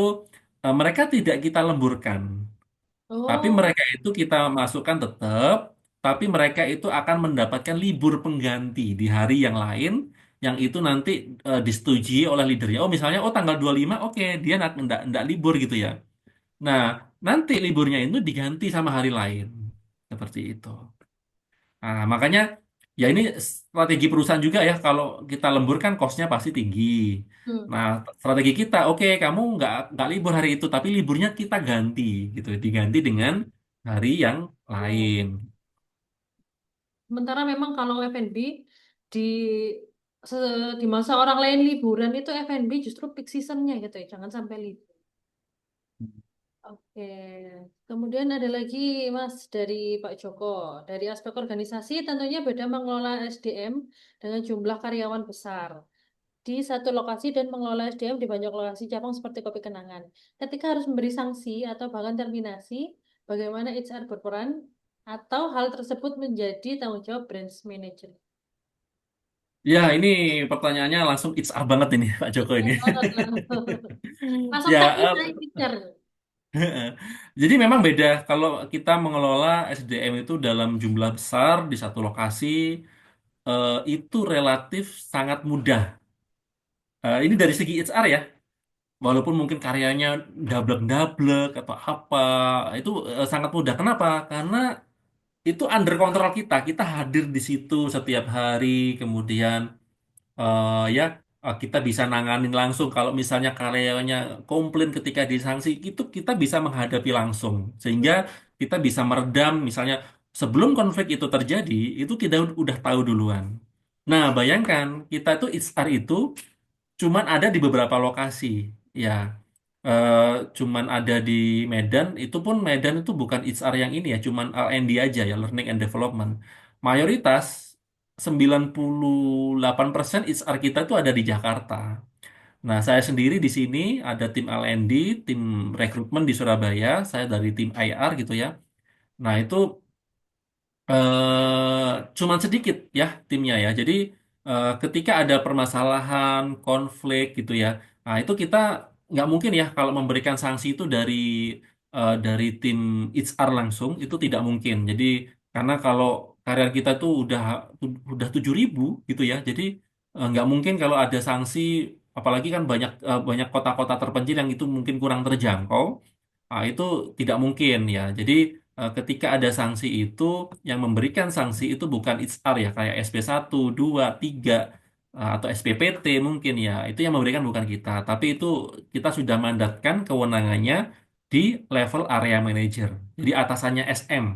mereka tidak kita lemburkan. Tapi Oh, mereka itu kita masukkan tetap, tapi mereka itu akan mendapatkan libur pengganti di hari yang lain, yang itu nanti disetujui oleh leadernya. Oh misalnya, oh tanggal 25, oke, dia nggak libur gitu ya. Nah, nanti liburnya itu diganti sama hari lain. Seperti itu. Nah, makanya ya ini strategi perusahaan juga ya, kalau kita lembur kan cost-nya pasti tinggi. hmm. Nah, strategi kita, oke, kamu nggak libur hari itu, tapi liburnya kita ganti gitu, diganti dengan hari yang Oh. lain. Sementara memang kalau F&B di di masa orang lain liburan itu F&B justru peak seasonnya gitu ya, jangan sampai libur. Oke, kemudian ada lagi Mas dari Pak Joko. Dari aspek organisasi tentunya beda mengelola SDM dengan jumlah karyawan besar di satu lokasi dan mengelola SDM di banyak lokasi cabang seperti Kopi Kenangan. Ketika harus memberi sanksi atau bahkan terminasi, bagaimana HR berperan atau hal tersebut menjadi tanggung jawab branch manager? Ya, ini pertanyaannya langsung it's up banget ini Pak Joko ini. Ya, banget lah. Langsung Ya, teknis saya picture. jadi memang beda kalau kita mengelola SDM itu dalam jumlah besar di satu lokasi, itu relatif sangat mudah. Ini dari segi HR ya. Walaupun mungkin karyanya dablek-dablek atau apa, itu sangat mudah. Kenapa? Karena itu under kontrol kita. Kita hadir di situ setiap hari, kemudian ya kita bisa nanganin langsung. Kalau misalnya karyawannya komplain ketika disanksi, itu kita bisa menghadapi langsung. Sehingga kita bisa meredam, misalnya sebelum konflik itu terjadi, itu kita udah tahu duluan. Nah, bayangkan kita itu HR itu cuman ada di beberapa lokasi, ya. Eh, Cuman ada di Medan, itu pun Medan itu bukan HR yang ini ya, cuman L&D aja ya, Learning and Development. Mayoritas 98% HR kita itu ada di Jakarta. Nah, saya sendiri di sini ada tim L&D, tim rekrutmen di Surabaya, saya dari tim IR gitu ya. Nah, itu cuman sedikit ya timnya ya. Jadi ketika ada permasalahan, konflik gitu ya, nah itu kita nggak mungkin ya kalau memberikan sanksi itu dari tim HR langsung itu tidak mungkin. Jadi karena kalau karyawan kita tuh udah 7.000 gitu ya, jadi nggak mungkin kalau ada sanksi, apalagi kan banyak kota-kota terpencil yang itu mungkin kurang terjangkau. Nah, itu tidak mungkin ya. Jadi ketika ada sanksi itu, yang memberikan sanksi itu bukan HR ya, kayak SP1, 2, 3, atau SPPT mungkin ya. Itu yang memberikan bukan kita, tapi itu kita sudah mandatkan kewenangannya di level area manager. Jadi atasannya SM.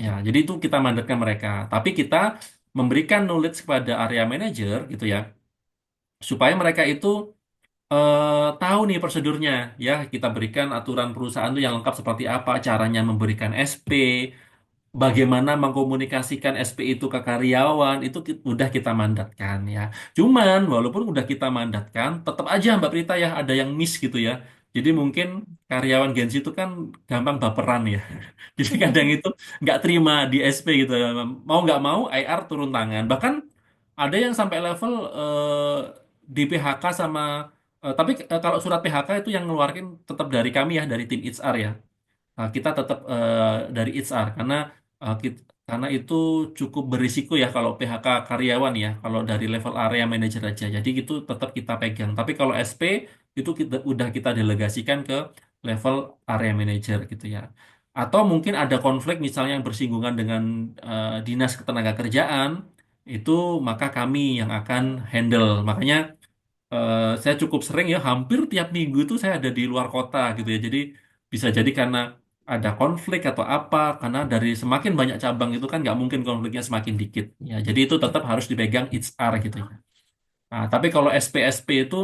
Ya, jadi itu kita mandatkan mereka. Tapi kita memberikan knowledge kepada area manager gitu ya, supaya mereka itu tahu nih prosedurnya ya, kita berikan aturan perusahaan itu yang lengkap seperti apa, caranya memberikan SP, bagaimana mengkomunikasikan SP itu ke karyawan, itu udah kita mandatkan ya. Cuman walaupun udah kita mandatkan, tetap aja Mbak Prita ya ada yang miss gitu ya. Jadi mungkin karyawan Gen Z itu kan gampang baperan ya. Jadi kadang itu nggak terima di SP gitu. Mau nggak mau IR turun tangan. Bahkan ada yang sampai level di PHK sama tapi kalau surat PHK itu yang ngeluarin tetap dari kami ya, dari tim HR ya. Kita tetap dari HR karena itu cukup berisiko ya kalau PHK karyawan ya, kalau dari level area manager aja. Jadi itu tetap kita pegang. Tapi kalau SP itu udah kita delegasikan ke level area manager gitu ya. Atau mungkin ada konflik misalnya yang bersinggungan dengan dinas ketenagakerjaan, itu maka kami yang akan handle. Makanya saya cukup sering ya, hampir tiap minggu itu saya ada di luar kota gitu ya. Jadi bisa jadi karena ada konflik atau apa, karena dari semakin banyak cabang itu kan nggak mungkin konfliknya semakin dikit. Ya, jadi itu tetap harus dipegang HR gitu ya. Nah, tapi kalau SP-SP itu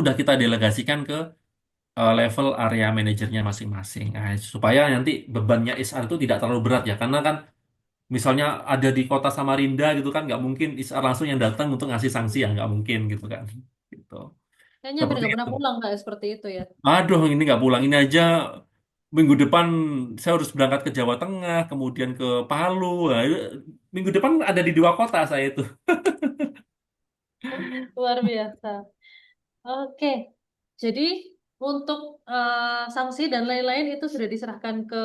udah kita delegasikan ke level area manajernya masing-masing. Nah, supaya nanti bebannya HR itu tidak terlalu berat ya, karena kan Misalnya ada di kota Samarinda gitu kan, nggak mungkin HR langsung yang datang untuk ngasih sanksi ya, nggak mungkin gitu kan. Gitu. Kayaknya hampir Seperti nggak itu. pernah pulang kayak seperti itu ya. Aduh, ini nggak pulang. Ini aja minggu depan saya harus berangkat ke Jawa Tengah, kemudian ke Palu. Nah, minggu depan ada di dua kota saya itu. Luar biasa. Oke, jadi untuk sanksi dan lain-lain itu sudah diserahkan ke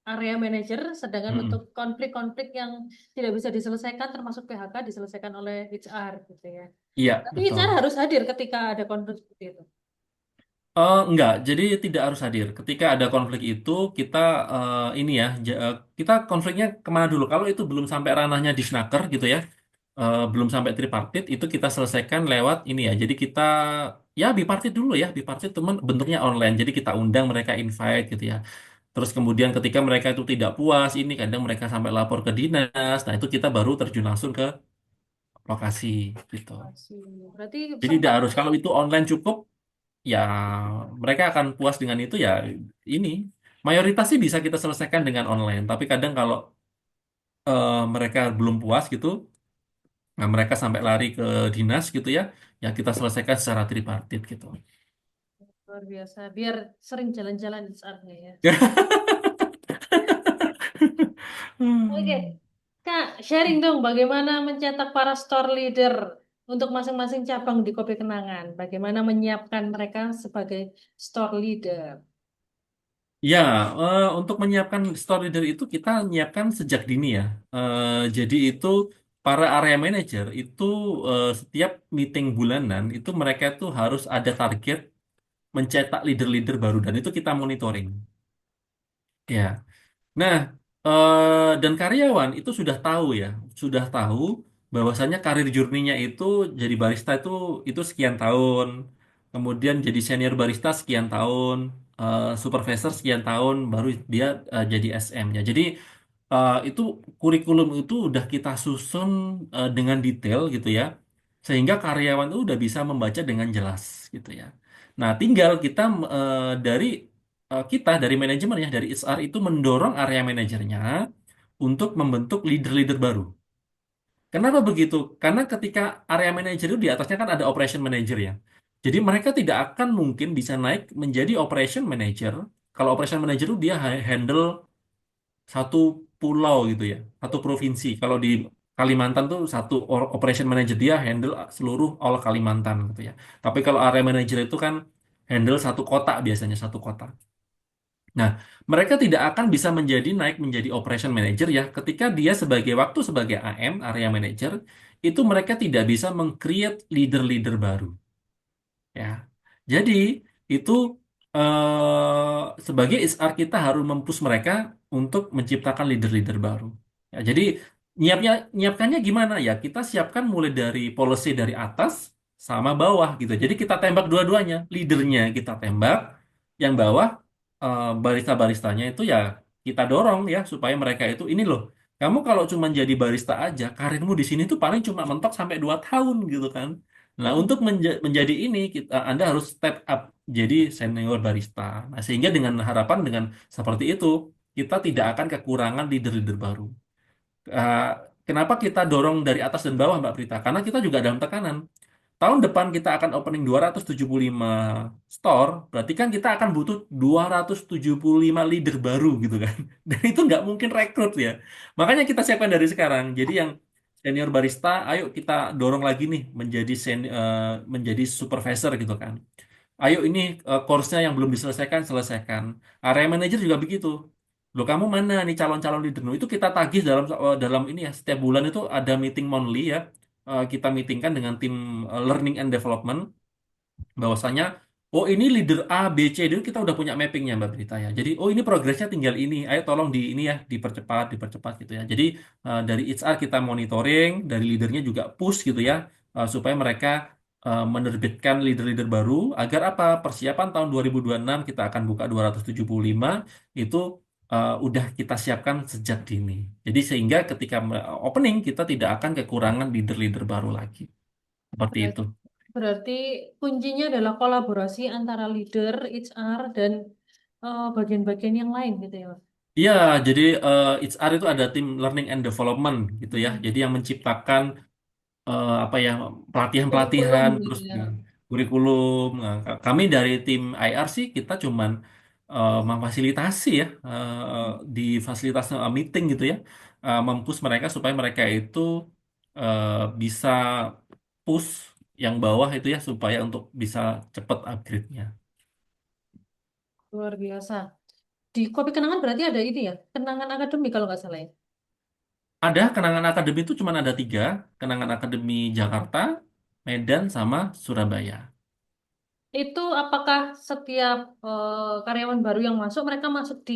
area manajer, sedangkan untuk Mm-mm. konflik-konflik yang tidak bisa diselesaikan termasuk PHK diselesaikan oleh HR gitu ya. Iya, Tapi HR betul. harus hadir ketika ada konflik seperti itu. Enggak, jadi tidak harus hadir. Ketika ada konflik itu, kita ini ya, kita konfliknya kemana dulu? Kalau itu belum sampai ranahnya disnaker gitu ya, belum sampai tripartit, itu kita selesaikan lewat ini ya. Jadi kita ya bipartit dulu ya, bipartit teman bentuknya online. Jadi kita undang mereka invite gitu ya. Terus kemudian ketika mereka itu tidak puas, ini kadang mereka sampai lapor ke dinas. Nah itu kita baru terjun langsung ke lokasi gitu. Masih. Berarti Jadi tidak sempat harus kalau itu online cukup ya mereka akan puas dengan itu ya ini mayoritas sih bisa kita selesaikan dengan online tapi kadang kalau mereka belum puas gitu nah mereka sampai lari ke dinas gitu ya ya kita selesaikan secara tripartit gitu. luar biasa. Biar sering jalan-jalan HR-nya ya. Oke, Hmm. Kak, sharing dong bagaimana mencetak para store leader untuk masing-masing cabang di Kopi Kenangan. Bagaimana menyiapkan mereka sebagai store leader. Ya, untuk menyiapkan store leader itu kita menyiapkan sejak dini ya. Jadi itu para area manager itu setiap meeting bulanan itu mereka itu harus ada target mencetak leader-leader baru dan itu kita monitoring. Ya. Nah, dan karyawan itu sudah tahu ya, sudah tahu bahwasannya karir journey-nya itu jadi barista itu sekian tahun, kemudian jadi senior barista sekian tahun, supervisor sekian tahun, baru dia jadi SM-nya. Jadi itu kurikulum itu udah kita susun dengan detail gitu ya, sehingga karyawan itu udah bisa membaca dengan jelas gitu ya. Nah, tinggal kita dari manajemen ya, dari HR itu mendorong area manajernya untuk membentuk leader-leader baru. Kenapa begitu? Karena ketika area manager itu di atasnya kan ada operation manager ya. Jadi mereka tidak akan mungkin bisa naik menjadi operation manager. Kalau operation manager itu dia handle satu pulau gitu ya, satu provinsi. Kalau di Kalimantan tuh satu operation manager dia handle seluruh all Kalimantan gitu ya. Tapi kalau area manager itu kan handle satu kota biasanya satu kota. Nah, mereka tidak akan bisa naik menjadi operation manager ya ketika dia sebagai AM, area manager, itu mereka tidak bisa meng-create leader-leader baru ya. Jadi itu sebagai HR kita harus mempush mereka untuk menciptakan leader-leader baru. Ya, jadi nyiapkannya gimana ya? Kita siapkan mulai dari policy dari atas sama bawah gitu. Jadi kita tembak dua-duanya, leadernya kita tembak, yang bawah barista-baristanya itu ya kita dorong ya supaya mereka itu ini loh. Kamu kalau cuma jadi barista aja, karirmu di sini tuh paling cuma mentok sampai 2 tahun gitu kan. Nah, untuk menjadi ini Anda harus step up jadi senior barista. Nah, sehingga dengan harapan dengan seperti itu kita tidak akan kekurangan leader-leader baru. Eh, Kenapa kita dorong dari atas dan bawah, Mbak Prita? Karena kita juga dalam tekanan. Tahun depan kita akan opening 275 store, berarti kan kita akan butuh 275 leader baru gitu kan. Dan itu nggak mungkin rekrut ya. Makanya kita siapkan dari sekarang. Jadi yang senior barista, ayo kita dorong lagi nih menjadi supervisor gitu kan. Ayo ini course-nya yang belum diselesaikan, selesaikan. Area manager juga begitu. Loh kamu mana nih calon-calon leader? Nah, itu kita tagih dalam ini ya. Setiap bulan itu ada meeting monthly ya. Kita meetingkan dengan tim learning and development bahwasanya oh ini leader A B C itu kita udah punya mappingnya Mbak Berita ya. Jadi oh ini progresnya tinggal ini. Ayo tolong di ini ya dipercepat dipercepat gitu ya. Jadi dari HR kita monitoring, dari leadernya juga push gitu ya supaya mereka menerbitkan leader-leader baru agar apa? Persiapan tahun 2026 kita akan buka 275 itu udah kita siapkan sejak dini. Jadi sehingga ketika opening kita tidak akan kekurangan leader-leader baru lagi. Seperti Ber- itu. Berarti kuncinya adalah kolaborasi antara leader, HR, dan bagian-bagian yang lain gitu ya, Mas. Iya, jadi HR itu ada tim Learning and Development gitu ya. Hmm. Jadi yang menciptakan apa ya Kurikulum pelatihan-pelatihan gitu terus ya. kurikulum. Nah, kami dari tim IR sih kita cuman memfasilitasi ya di fasilitas meeting gitu ya, mempush mereka supaya mereka itu bisa push yang bawah itu ya supaya untuk bisa cepat upgrade-nya. Luar biasa. Di Kopi Kenangan berarti ada ini ya, Kenangan Akademi kalau nggak salah ya. Ada kenangan akademi itu cuma ada tiga, kenangan akademi Jakarta, Medan, sama Surabaya. Itu apakah setiap karyawan baru yang masuk, mereka masuk di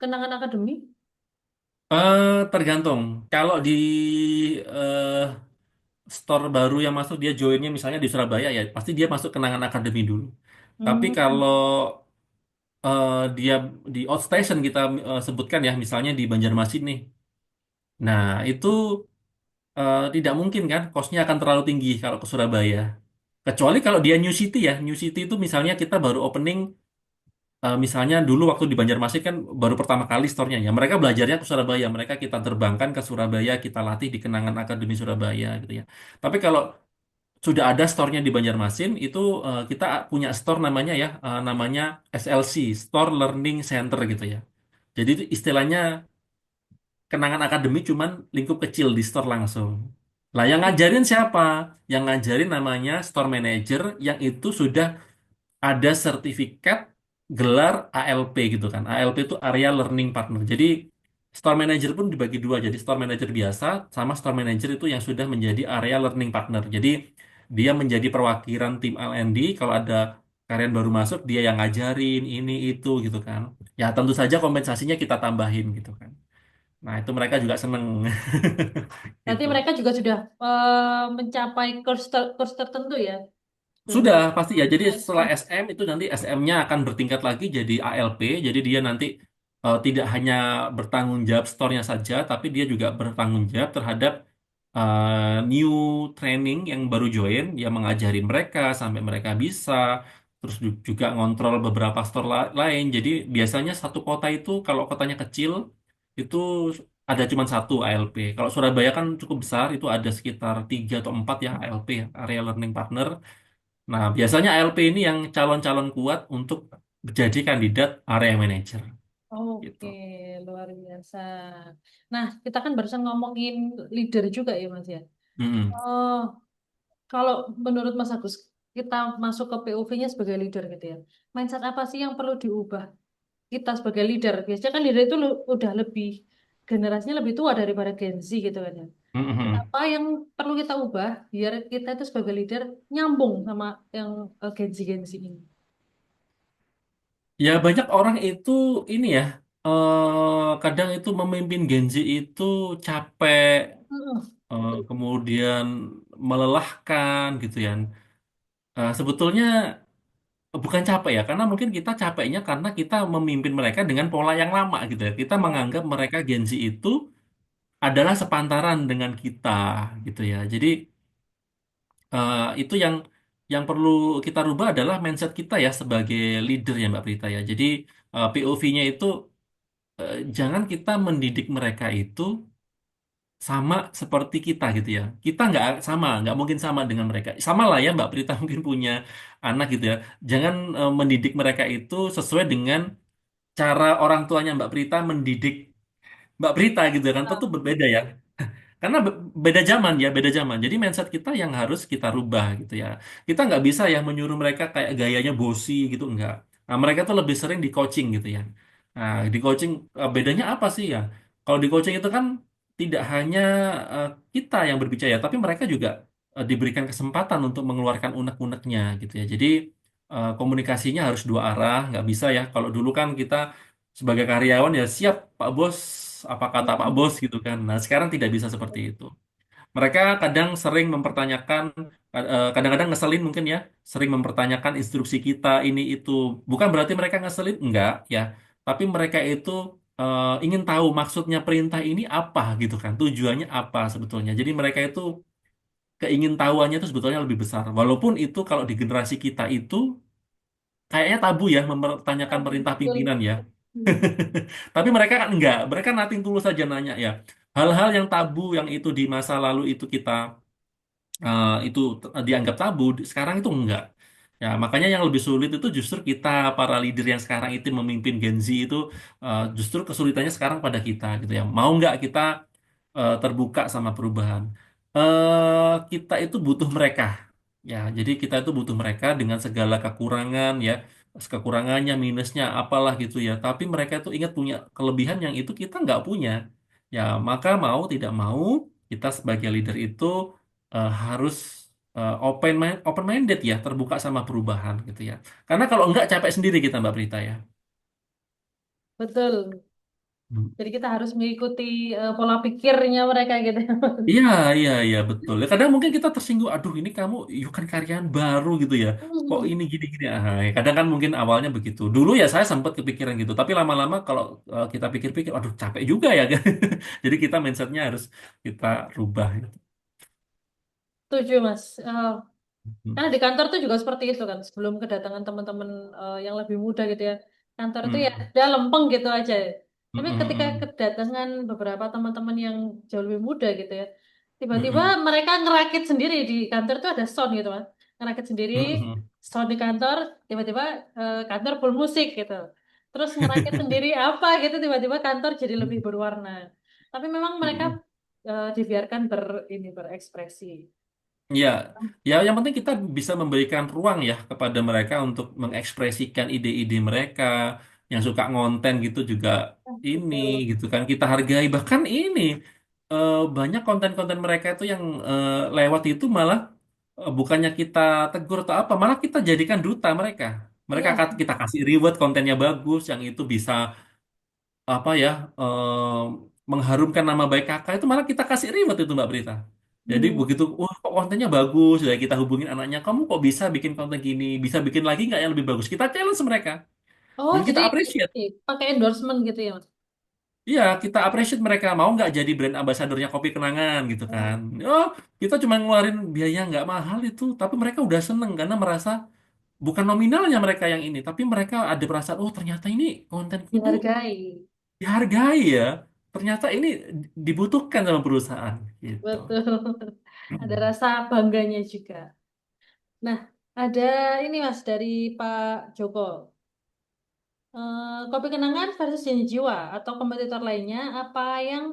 Kenangan Akademi? Tergantung. Kalau di eh, store baru yang masuk dia joinnya misalnya di Surabaya ya pasti dia masuk kenangan akademi dulu. Tapi Hmm. kalau dia di outstation kita sebutkan ya misalnya di Banjarmasin nih. Nah itu tidak mungkin kan kosnya akan terlalu tinggi kalau ke Surabaya. Kecuali kalau dia New City ya. New City itu misalnya kita baru opening. Misalnya dulu waktu di Banjarmasin kan baru pertama kali store-nya ya. Mereka belajarnya ke Surabaya. Mereka kita terbangkan ke Surabaya, kita latih di Kenangan Akademi Surabaya gitu ya. Tapi kalau sudah ada store-nya di Banjarmasin, itu kita punya store namanya ya, namanya SLC, Store Learning Center gitu ya. Jadi itu istilahnya Kenangan Akademi cuman lingkup kecil di store langsung. Lah yang ngajarin siapa? Yang ngajarin namanya store manager yang itu sudah ada sertifikat gelar ALP gitu kan. ALP itu Area Learning Partner. Jadi store manager pun dibagi dua. Jadi store manager biasa sama store manager itu yang sudah menjadi Area Learning Partner. Jadi dia menjadi perwakilan tim L&D. Kalau ada karyawan baru masuk, dia yang ngajarin ini itu gitu kan. Ya tentu saja kompensasinya kita tambahin gitu kan. Nah itu mereka juga seneng Berarti gitu. mereka juga sudah mencapai kurs tertentu ya. Sudah Sudah mencapai pasti ya. Jadi setelah milestone. SM itu nanti SM-nya akan bertingkat lagi jadi ALP. Jadi dia nanti tidak hanya bertanggung jawab store-nya saja, tapi dia juga bertanggung jawab terhadap new training yang baru join, yang mengajarin mereka sampai mereka bisa. Terus juga ngontrol beberapa store lain. Jadi biasanya satu kota itu kalau kotanya kecil itu ada cuma satu ALP. Kalau Surabaya kan cukup besar, itu ada sekitar tiga atau empat ya ALP, ya, Area Learning Partner. Nah, biasanya ALP ini yang calon-calon kuat untuk jadi kandidat area manager gitu. Oke, luar biasa. Nah, kita kan barusan ngomongin leader juga ya, Mas ya. Mm-mm. Oh, kalau menurut Mas Agus, kita masuk ke POV-nya sebagai leader gitu ya. Mindset apa sih yang perlu diubah kita sebagai leader? Biasanya kan leader itu udah lebih generasinya lebih tua daripada Gen Z gitu kan ya. Mm-mm. Apa yang perlu kita ubah biar kita itu sebagai leader nyambung sama yang Gen Z ini? Ya banyak orang itu ini ya kadang itu memimpin Gen Z itu capek, Mm-mm. kemudian melelahkan gitu ya. Sebetulnya bukan capek ya, karena mungkin kita capeknya karena kita memimpin mereka dengan pola yang lama gitu ya. Kita Oh, menganggap mereka Gen Z itu adalah sepantaran dengan kita gitu ya. Jadi itu yang perlu kita rubah adalah mindset kita ya sebagai leader ya Mbak Prita ya. Jadi POV-nya itu jangan kita mendidik mereka itu sama seperti kita gitu ya. Kita nggak sama, nggak mungkin sama dengan mereka. Sama lah ya Mbak Prita mungkin punya anak gitu ya. Jangan mendidik mereka itu sesuai dengan cara orang tuanya Mbak Prita mendidik Mbak Prita gitu kan. Tentu ah, berbeda ya. Karena beda zaman ya, beda zaman. Jadi mindset kita yang harus kita rubah gitu ya. Kita nggak bisa ya menyuruh mereka kayak gayanya bosi gitu, enggak. Nah, mereka tuh lebih sering di coaching gitu ya. Nah, di coaching bedanya apa sih ya? Kalau di coaching itu kan tidak hanya eh, kita yang berbicara, tapi mereka juga diberikan kesempatan untuk mengeluarkan unek-uneknya gitu ya. Jadi komunikasinya harus dua arah, nggak bisa ya. Kalau dulu kan kita sebagai karyawan ya siap Pak Bos, apa kata Pak mm-mm. Bos gitu kan. Nah, sekarang tidak bisa seperti itu. Mereka kadang sering mempertanyakan, kadang-kadang ngeselin mungkin ya, sering mempertanyakan instruksi kita ini itu. Bukan berarti mereka ngeselin, enggak ya. Tapi mereka itu ingin tahu maksudnya perintah ini apa gitu kan, tujuannya apa sebetulnya. Jadi mereka itu keingintahuannya itu sebetulnya lebih besar. Walaupun itu kalau di generasi kita itu kayaknya tabu ya mempertanyakan Tabu, perintah betul. pimpinan ya. Hmm. Tapi mereka kan enggak, mereka nating tulus saja nanya ya. Hal-hal yang tabu yang itu di masa lalu itu kita itu dianggap tabu, sekarang itu enggak. Ya, makanya yang lebih sulit itu justru kita para leader yang sekarang itu memimpin Gen Z itu justru kesulitannya sekarang pada kita gitu ya. Mau nggak kita terbuka sama perubahan? Kita itu butuh mereka. Ya, jadi kita itu butuh mereka dengan segala kekurangan ya, kekurangannya, minusnya, apalah gitu ya. Tapi mereka itu ingat punya kelebihan yang itu kita nggak punya. Ya, maka mau tidak mau kita sebagai leader itu harus open minded ya, terbuka sama perubahan gitu ya. Karena kalau enggak capek sendiri kita Mbak Prita ya. Betul. Hmm. Jadi kita harus mengikuti pola pikirnya mereka gitu. Iya, iya, iya betul. Ya, kadang mungkin kita tersinggung, aduh ini kamu yuk kan karyawan baru gitu ya. Kok Hmm. ini gini-gini. Ya, kadang kan mungkin awalnya begitu. Dulu ya saya sempat kepikiran gitu, tapi lama-lama kalau kita pikir-pikir, aduh capek juga ya. Jadi kita mindsetnya harus kita rubah gitu. Setuju, Mas. Hmm. Karena di kantor tuh juga seperti itu kan. Sebelum kedatangan teman-teman yang lebih muda gitu ya. Kantor itu ya Hmm. udah lempeng gitu aja. Hmm. Tapi Hmm. ketika Hmm. kedatangan beberapa teman-teman yang jauh lebih muda gitu ya. Tiba-tiba Hmm. mereka ngerakit sendiri di kantor tuh ada sound gitu Mas. Ngerakit sendiri, Hmm. Hmm. sound di kantor, tiba-tiba kantor full musik gitu. Terus ngerakit sendiri apa gitu, tiba-tiba kantor jadi lebih Hmm. berwarna. Tapi memang mereka Hmm. dibiarkan ini berekspresi. Ya, ya yang penting kita bisa memberikan ruang ya kepada mereka untuk mengekspresikan ide-ide mereka yang suka ngonten gitu juga ini Betul. gitu kan kita hargai bahkan ini banyak konten-konten mereka itu yang lewat itu malah bukannya kita tegur atau apa malah kita jadikan duta mereka mereka Iya. kita kasih reward kontennya bagus yang itu bisa apa ya mengharumkan nama baik kakak itu malah kita kasih reward itu Mbak Berita. Jadi Hmm. begitu, wah kok kontennya bagus, ya kita hubungin anaknya, kamu kok bisa bikin konten gini, bisa bikin lagi nggak yang lebih bagus? Kita challenge mereka Oh, dan kita jadi appreciate. pakai endorsement gitu ya, Mas? Iya, kita appreciate mereka mau nggak jadi brand ambassadornya Kopi Kenangan gitu Oh, kan? Oh, kita cuma ngeluarin biaya nggak mahal itu, tapi mereka udah seneng karena merasa bukan nominalnya mereka yang ini, tapi mereka ada perasaan, oh ternyata ini kontenku tuh dihargai. dihargai ya. Ternyata ini dibutuhkan sama perusahaan gitu. Betul. Ada rasa bangganya juga. Nah, ada ini Mas dari Pak Joko. Kopi Kenangan versus Janji Jiwa atau kompetitor lainnya, apa yang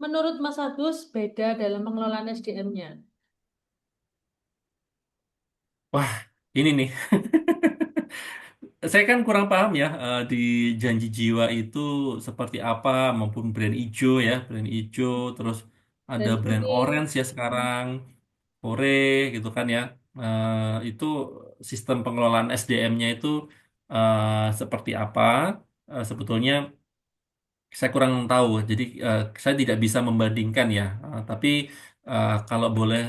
menurut Mas Agus beda dalam pengelolaan SDM-nya? Wah, ini nih. Saya kan kurang paham ya di Janji Jiwa itu seperti apa maupun brand ijo ya, brand ijo terus ada Dan brand kuning. orange ya sekarang, Kore gitu kan ya. Itu sistem pengelolaan SDM-nya itu seperti apa? Sebetulnya saya kurang tahu, jadi saya tidak bisa membandingkan ya. Tapi kalau boleh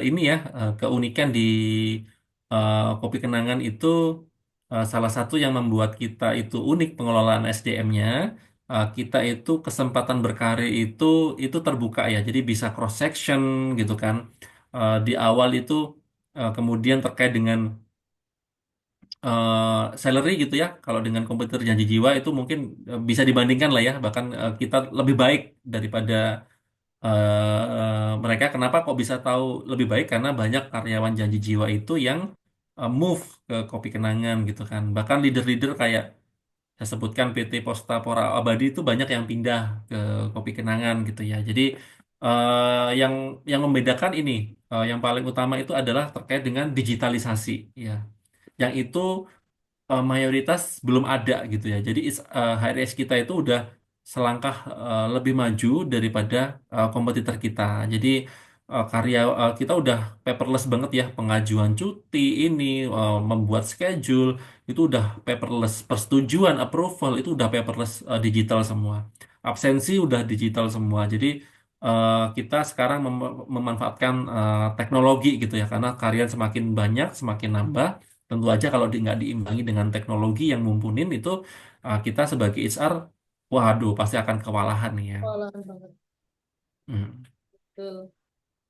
ini ya keunikan di Kopi Kenangan itu salah satu yang membuat kita itu unik pengelolaan SDM-nya. Kita itu kesempatan berkarir itu terbuka ya, jadi bisa cross section gitu kan. Di awal itu kemudian terkait dengan salary gitu ya. Kalau dengan komputer janji jiwa itu mungkin bisa dibandingkan lah ya. Bahkan kita lebih baik daripada mereka. Kenapa kok bisa tahu lebih baik? Karena banyak karyawan janji jiwa itu yang move ke Kopi Kenangan gitu kan. Bahkan leader-leader kayak saya sebutkan PT Posta Pora Abadi itu banyak yang pindah ke Kopi Kenangan gitu ya. Jadi yang membedakan ini, yang paling utama itu adalah terkait dengan digitalisasi ya. Yang itu mayoritas belum ada gitu ya. Jadi HRS kita itu udah selangkah lebih maju daripada kompetitor kita. Jadi kita udah paperless banget ya, pengajuan cuti ini, membuat schedule itu udah paperless, persetujuan approval itu udah paperless, digital semua. Absensi udah digital semua. Jadi kita sekarang memanfaatkan teknologi gitu ya, karena karyawan semakin banyak, semakin nambah. Tentu aja kalau nggak diimbangi dengan teknologi yang mumpunin itu kita sebagai HR, waduh pasti akan kewalahan nih ya. Walahan banget. Hmm. Betul.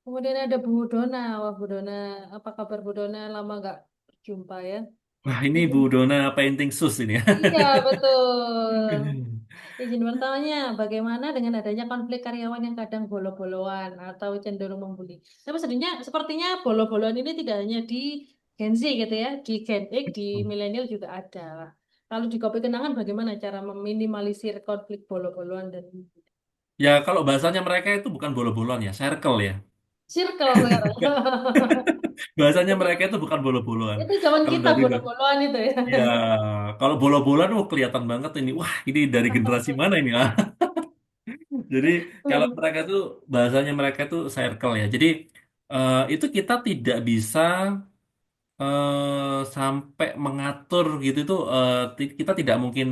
Kemudian ada Bu Dona. Wah, Bu Dona, apa kabar Bu Dona? Lama nggak berjumpa ya. Wah, ini Bu Izin, Dona painting sus ini ya. iya betul. Izin bertanya, bagaimana dengan adanya konflik karyawan yang kadang bolo-boloan atau cenderung membuli? Tapi sepertinya bolo-boloan ini tidak hanya di Gen Z gitu ya, di Gen X, di milenial juga ada. Kalau di Kopi Kenangan bagaimana cara meminimalisir konflik bolo-boloan dan Ya, kalau bahasanya mereka itu bukan bolo-boloan ya, circle ya. circle sekarang? Bahasanya Itu mereka itu bukan bolo-boloan. itu zaman Kalau kita dari bolo-boloan itu ya. ya, kalau bolo-boloan oh kelihatan banget ini. Wah, ini dari generasi mana ini? Ah. Jadi kalau mereka itu bahasanya mereka itu circle ya. Jadi itu kita tidak bisa sampai mengatur gitu itu kita tidak mungkin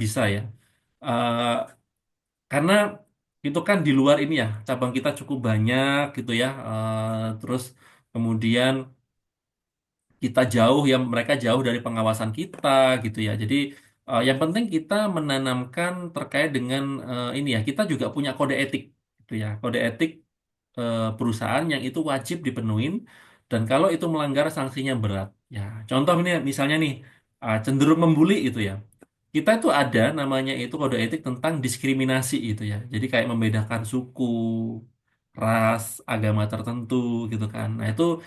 bisa ya. Eh, karena itu kan di luar ini ya, cabang kita cukup banyak gitu ya. Terus kemudian kita jauh ya mereka jauh dari pengawasan kita gitu ya. Jadi yang penting kita menanamkan terkait dengan ini ya, kita juga punya kode etik gitu ya. Kode etik perusahaan yang itu wajib dipenuhin dan kalau itu melanggar sanksinya berat. Ya, contoh ini misalnya nih cenderung membuli itu ya. Kita itu ada namanya itu kode etik tentang diskriminasi itu ya. Jadi kayak membedakan suku, ras, agama tertentu gitu kan. Nah, itu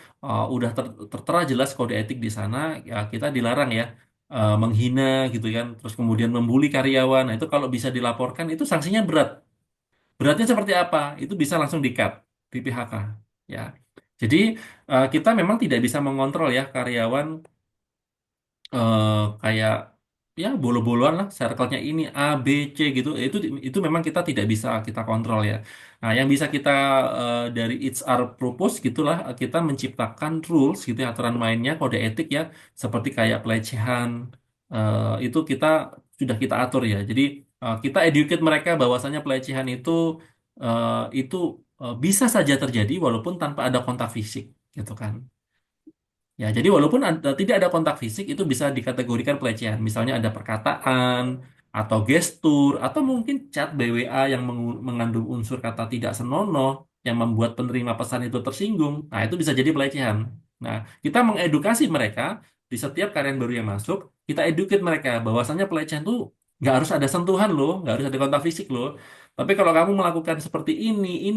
udah tertera jelas kode etik di sana ya kita dilarang ya menghina gitu kan. Terus kemudian membuli karyawan. Nah, itu kalau bisa dilaporkan itu sanksinya berat. Beratnya seperti apa? Itu bisa langsung di-cut, di PHK. Ya. Jadi kita memang tidak bisa mengontrol ya karyawan kayak ya bolo-boloan lah, circle-nya ini A, B, C gitu. Itu memang kita tidak bisa kita kontrol ya. Nah, yang bisa kita dari HR propose gitulah kita menciptakan rules gitu ya, aturan mainnya, kode etik ya, seperti kayak pelecehan itu kita sudah kita atur ya. Jadi kita educate mereka bahwasanya pelecehan eh, itu bisa saja terjadi walaupun tanpa ada kontak fisik gitu kan. Ya, jadi walaupun tidak ada kontak fisik itu bisa dikategorikan pelecehan. Misalnya ada perkataan atau gestur atau mungkin chat BWA yang mengandung unsur kata tidak senonoh yang membuat penerima pesan itu tersinggung. Nah, itu bisa jadi pelecehan. Nah, kita mengedukasi mereka di setiap karyawan baru yang masuk, kita educate mereka bahwasannya pelecehan itu nggak harus ada sentuhan loh, nggak harus ada kontak fisik loh. Tapi kalau kamu melakukan seperti ini,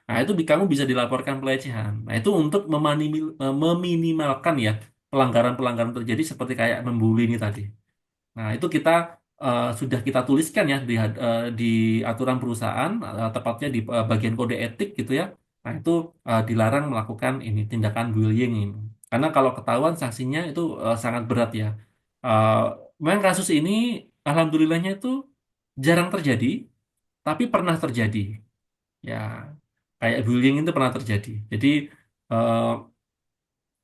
nah, itu kamu bisa dilaporkan pelecehan. Nah, itu untuk meminimalkan ya pelanggaran-pelanggaran terjadi seperti kayak membuli ini tadi. Nah, itu kita sudah kita tuliskan ya di aturan perusahaan, tepatnya di bagian kode etik gitu ya. Nah, itu dilarang melakukan ini tindakan bullying ini. Karena kalau ketahuan sanksinya itu sangat berat ya. Uh, Memang kasus ini alhamdulillahnya itu jarang terjadi, tapi pernah terjadi. Ya, kayak bullying itu pernah terjadi. Jadi eh,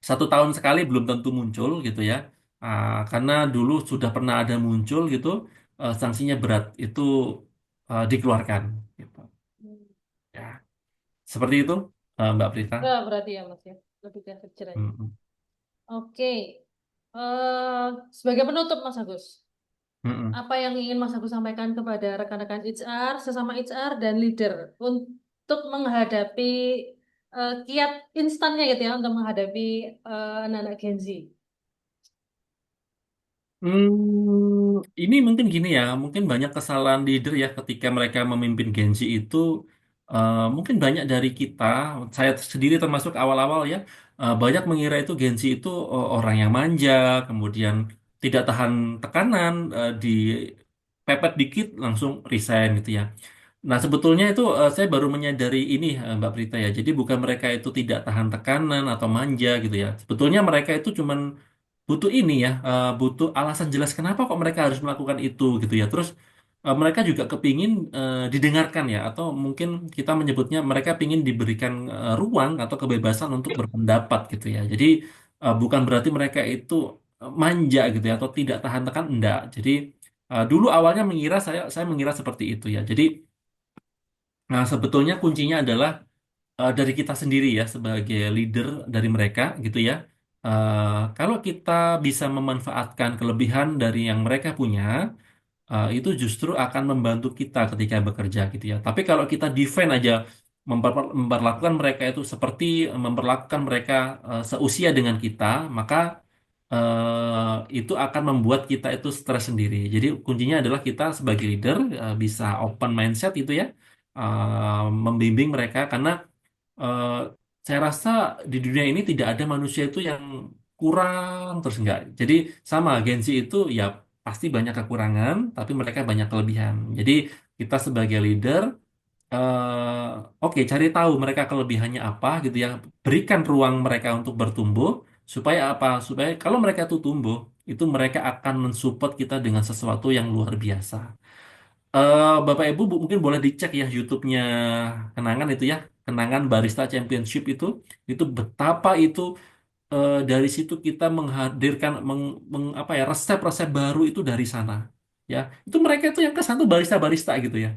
1 tahun sekali belum tentu muncul gitu ya. Karena dulu sudah pernah ada muncul gitu, sanksinya berat itu dikeluarkan. Gitu. Ya, seperti itu, Mbak Prita. Enggak berarti ya Mas ya, lebih ke aja. Mm-mm. Oke, sebagai penutup Mas Agus, Mm-mm. apa yang ingin Mas Agus sampaikan kepada rekan-rekan HR, sesama HR dan leader untuk menghadapi kiat instannya gitu ya, untuk menghadapi anak-anak Gen Z. Ini mungkin gini ya, mungkin banyak kesalahan leader ya ketika mereka memimpin Gen Z itu, mungkin banyak dari kita, saya sendiri termasuk awal-awal ya, banyak mengira itu Gen Z itu orang yang manja, kemudian tidak tahan tekanan, dipepet dikit langsung resign gitu ya. Nah, sebetulnya itu saya baru menyadari ini, Mbak Prita ya. Jadi bukan mereka itu tidak tahan tekanan atau manja gitu ya. Sebetulnya mereka itu cuman butuh ini ya, butuh alasan jelas kenapa kok mereka harus melakukan itu gitu ya. Terus mereka juga kepingin didengarkan ya, atau mungkin kita menyebutnya mereka pingin diberikan ruang atau kebebasan untuk berpendapat gitu ya. Jadi bukan berarti mereka itu manja gitu ya, atau tidak tahan tekan enggak. Jadi dulu awalnya saya mengira seperti itu ya. Jadi nah, sebetulnya kuncinya adalah dari kita sendiri ya sebagai leader dari mereka gitu ya. Kalau kita bisa memanfaatkan kelebihan dari yang mereka punya, itu justru akan membantu kita ketika bekerja gitu ya. Tapi kalau kita defend aja memperlakukan mereka itu seperti memperlakukan mereka seusia dengan kita, maka itu akan membuat kita itu stres sendiri. Jadi kuncinya adalah kita sebagai leader bisa open mindset itu ya, membimbing mereka karena eh, saya rasa di dunia ini tidak ada manusia itu yang kurang terus enggak. Jadi sama Gen Z itu ya pasti banyak kekurangan, tapi mereka banyak kelebihan. Jadi kita sebagai leader oke, cari tahu mereka kelebihannya apa gitu ya. Berikan ruang mereka untuk bertumbuh supaya apa? Supaya kalau mereka itu tumbuh, itu mereka akan mensupport kita dengan sesuatu yang luar biasa. Bapak Ibu mungkin boleh dicek ya YouTube-nya Kenangan itu ya, Kenangan Barista Championship itu betapa itu dari situ kita menghadirkan apa ya resep-resep baru itu dari sana. Ya, itu mereka itu yang kesan tuh barista-barista gitu ya.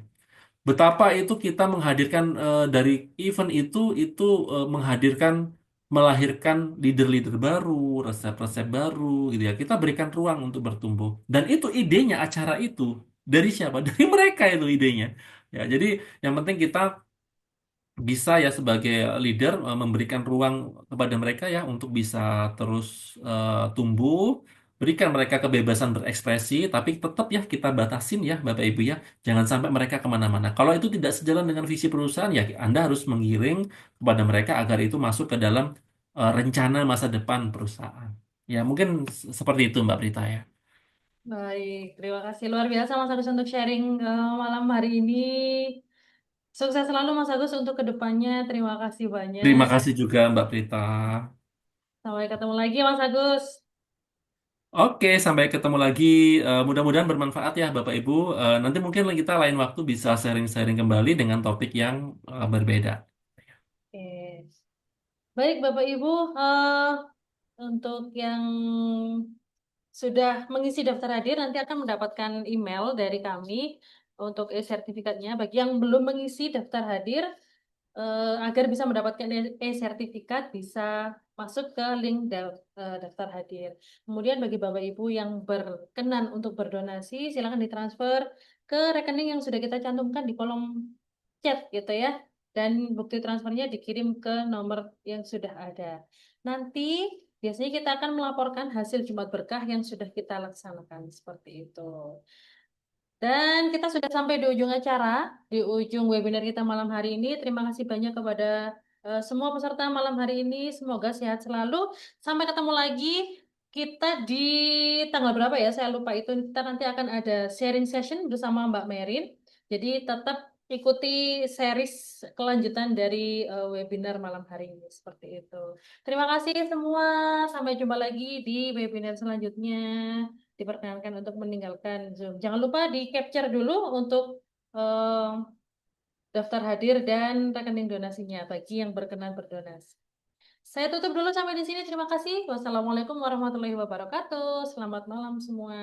Betapa itu kita menghadirkan dari event itu menghadirkan melahirkan leader-leader baru, resep-resep baru gitu ya. Kita berikan ruang untuk bertumbuh. Dan itu idenya acara itu dari siapa? Dari mereka itu idenya. Ya, jadi yang penting kita bisa ya sebagai leader memberikan ruang kepada mereka ya untuk bisa terus tumbuh, berikan mereka kebebasan berekspresi, tapi tetap ya kita batasin ya Bapak Ibu ya, jangan sampai mereka kemana-mana. Kalau itu tidak sejalan dengan visi perusahaan ya Anda harus mengiring kepada mereka agar itu masuk ke dalam rencana masa depan perusahaan. Ya mungkin seperti itu Mbak Prita ya. Baik, terima kasih luar biasa Mas Agus untuk sharing malam hari ini. Sukses selalu Mas Agus untuk kedepannya. Terima kasih banyak. Terima kasih juga Mbak Prita. Sampai ketemu lagi Mas Agus. Oke, sampai ketemu lagi. Mudah-mudahan bermanfaat ya, Bapak Ibu. Nanti mungkin kita lain waktu bisa sharing-sharing kembali dengan topik yang berbeda. Oke. Baik Bapak Ibu, untuk yang sudah mengisi daftar hadir nanti akan mendapatkan email dari kami untuk e-sertifikatnya. Bagi yang belum mengisi daftar hadir, agar bisa mendapatkan e-sertifikat bisa masuk ke link daftar hadir. Kemudian bagi Bapak Ibu yang berkenan untuk berdonasi, silakan ditransfer ke rekening yang sudah kita cantumkan di kolom chat gitu ya. Dan bukti transfernya dikirim ke nomor yang sudah ada. Nanti biasanya kita akan melaporkan hasil Jumat Berkah yang sudah kita laksanakan seperti itu. Dan kita sudah sampai di ujung acara, di ujung webinar kita malam hari ini. Terima kasih banyak kepada semua peserta malam hari ini. Semoga sehat selalu. Sampai ketemu lagi. Kita di tanggal berapa ya? Saya lupa itu. Kita nanti akan ada sharing session bersama Mbak Merin. Jadi tetap ikuti series kelanjutan dari webinar malam hari ini. Seperti itu. Terima kasih semua. Sampai jumpa lagi di webinar selanjutnya. Diperkenankan untuk meninggalkan Zoom. Jangan lupa di-capture dulu untuk eh, daftar hadir dan rekening donasinya bagi yang berkenan berdonasi. Saya tutup dulu sampai di sini. Terima kasih. Wassalamualaikum warahmatullahi wabarakatuh. Selamat malam semua.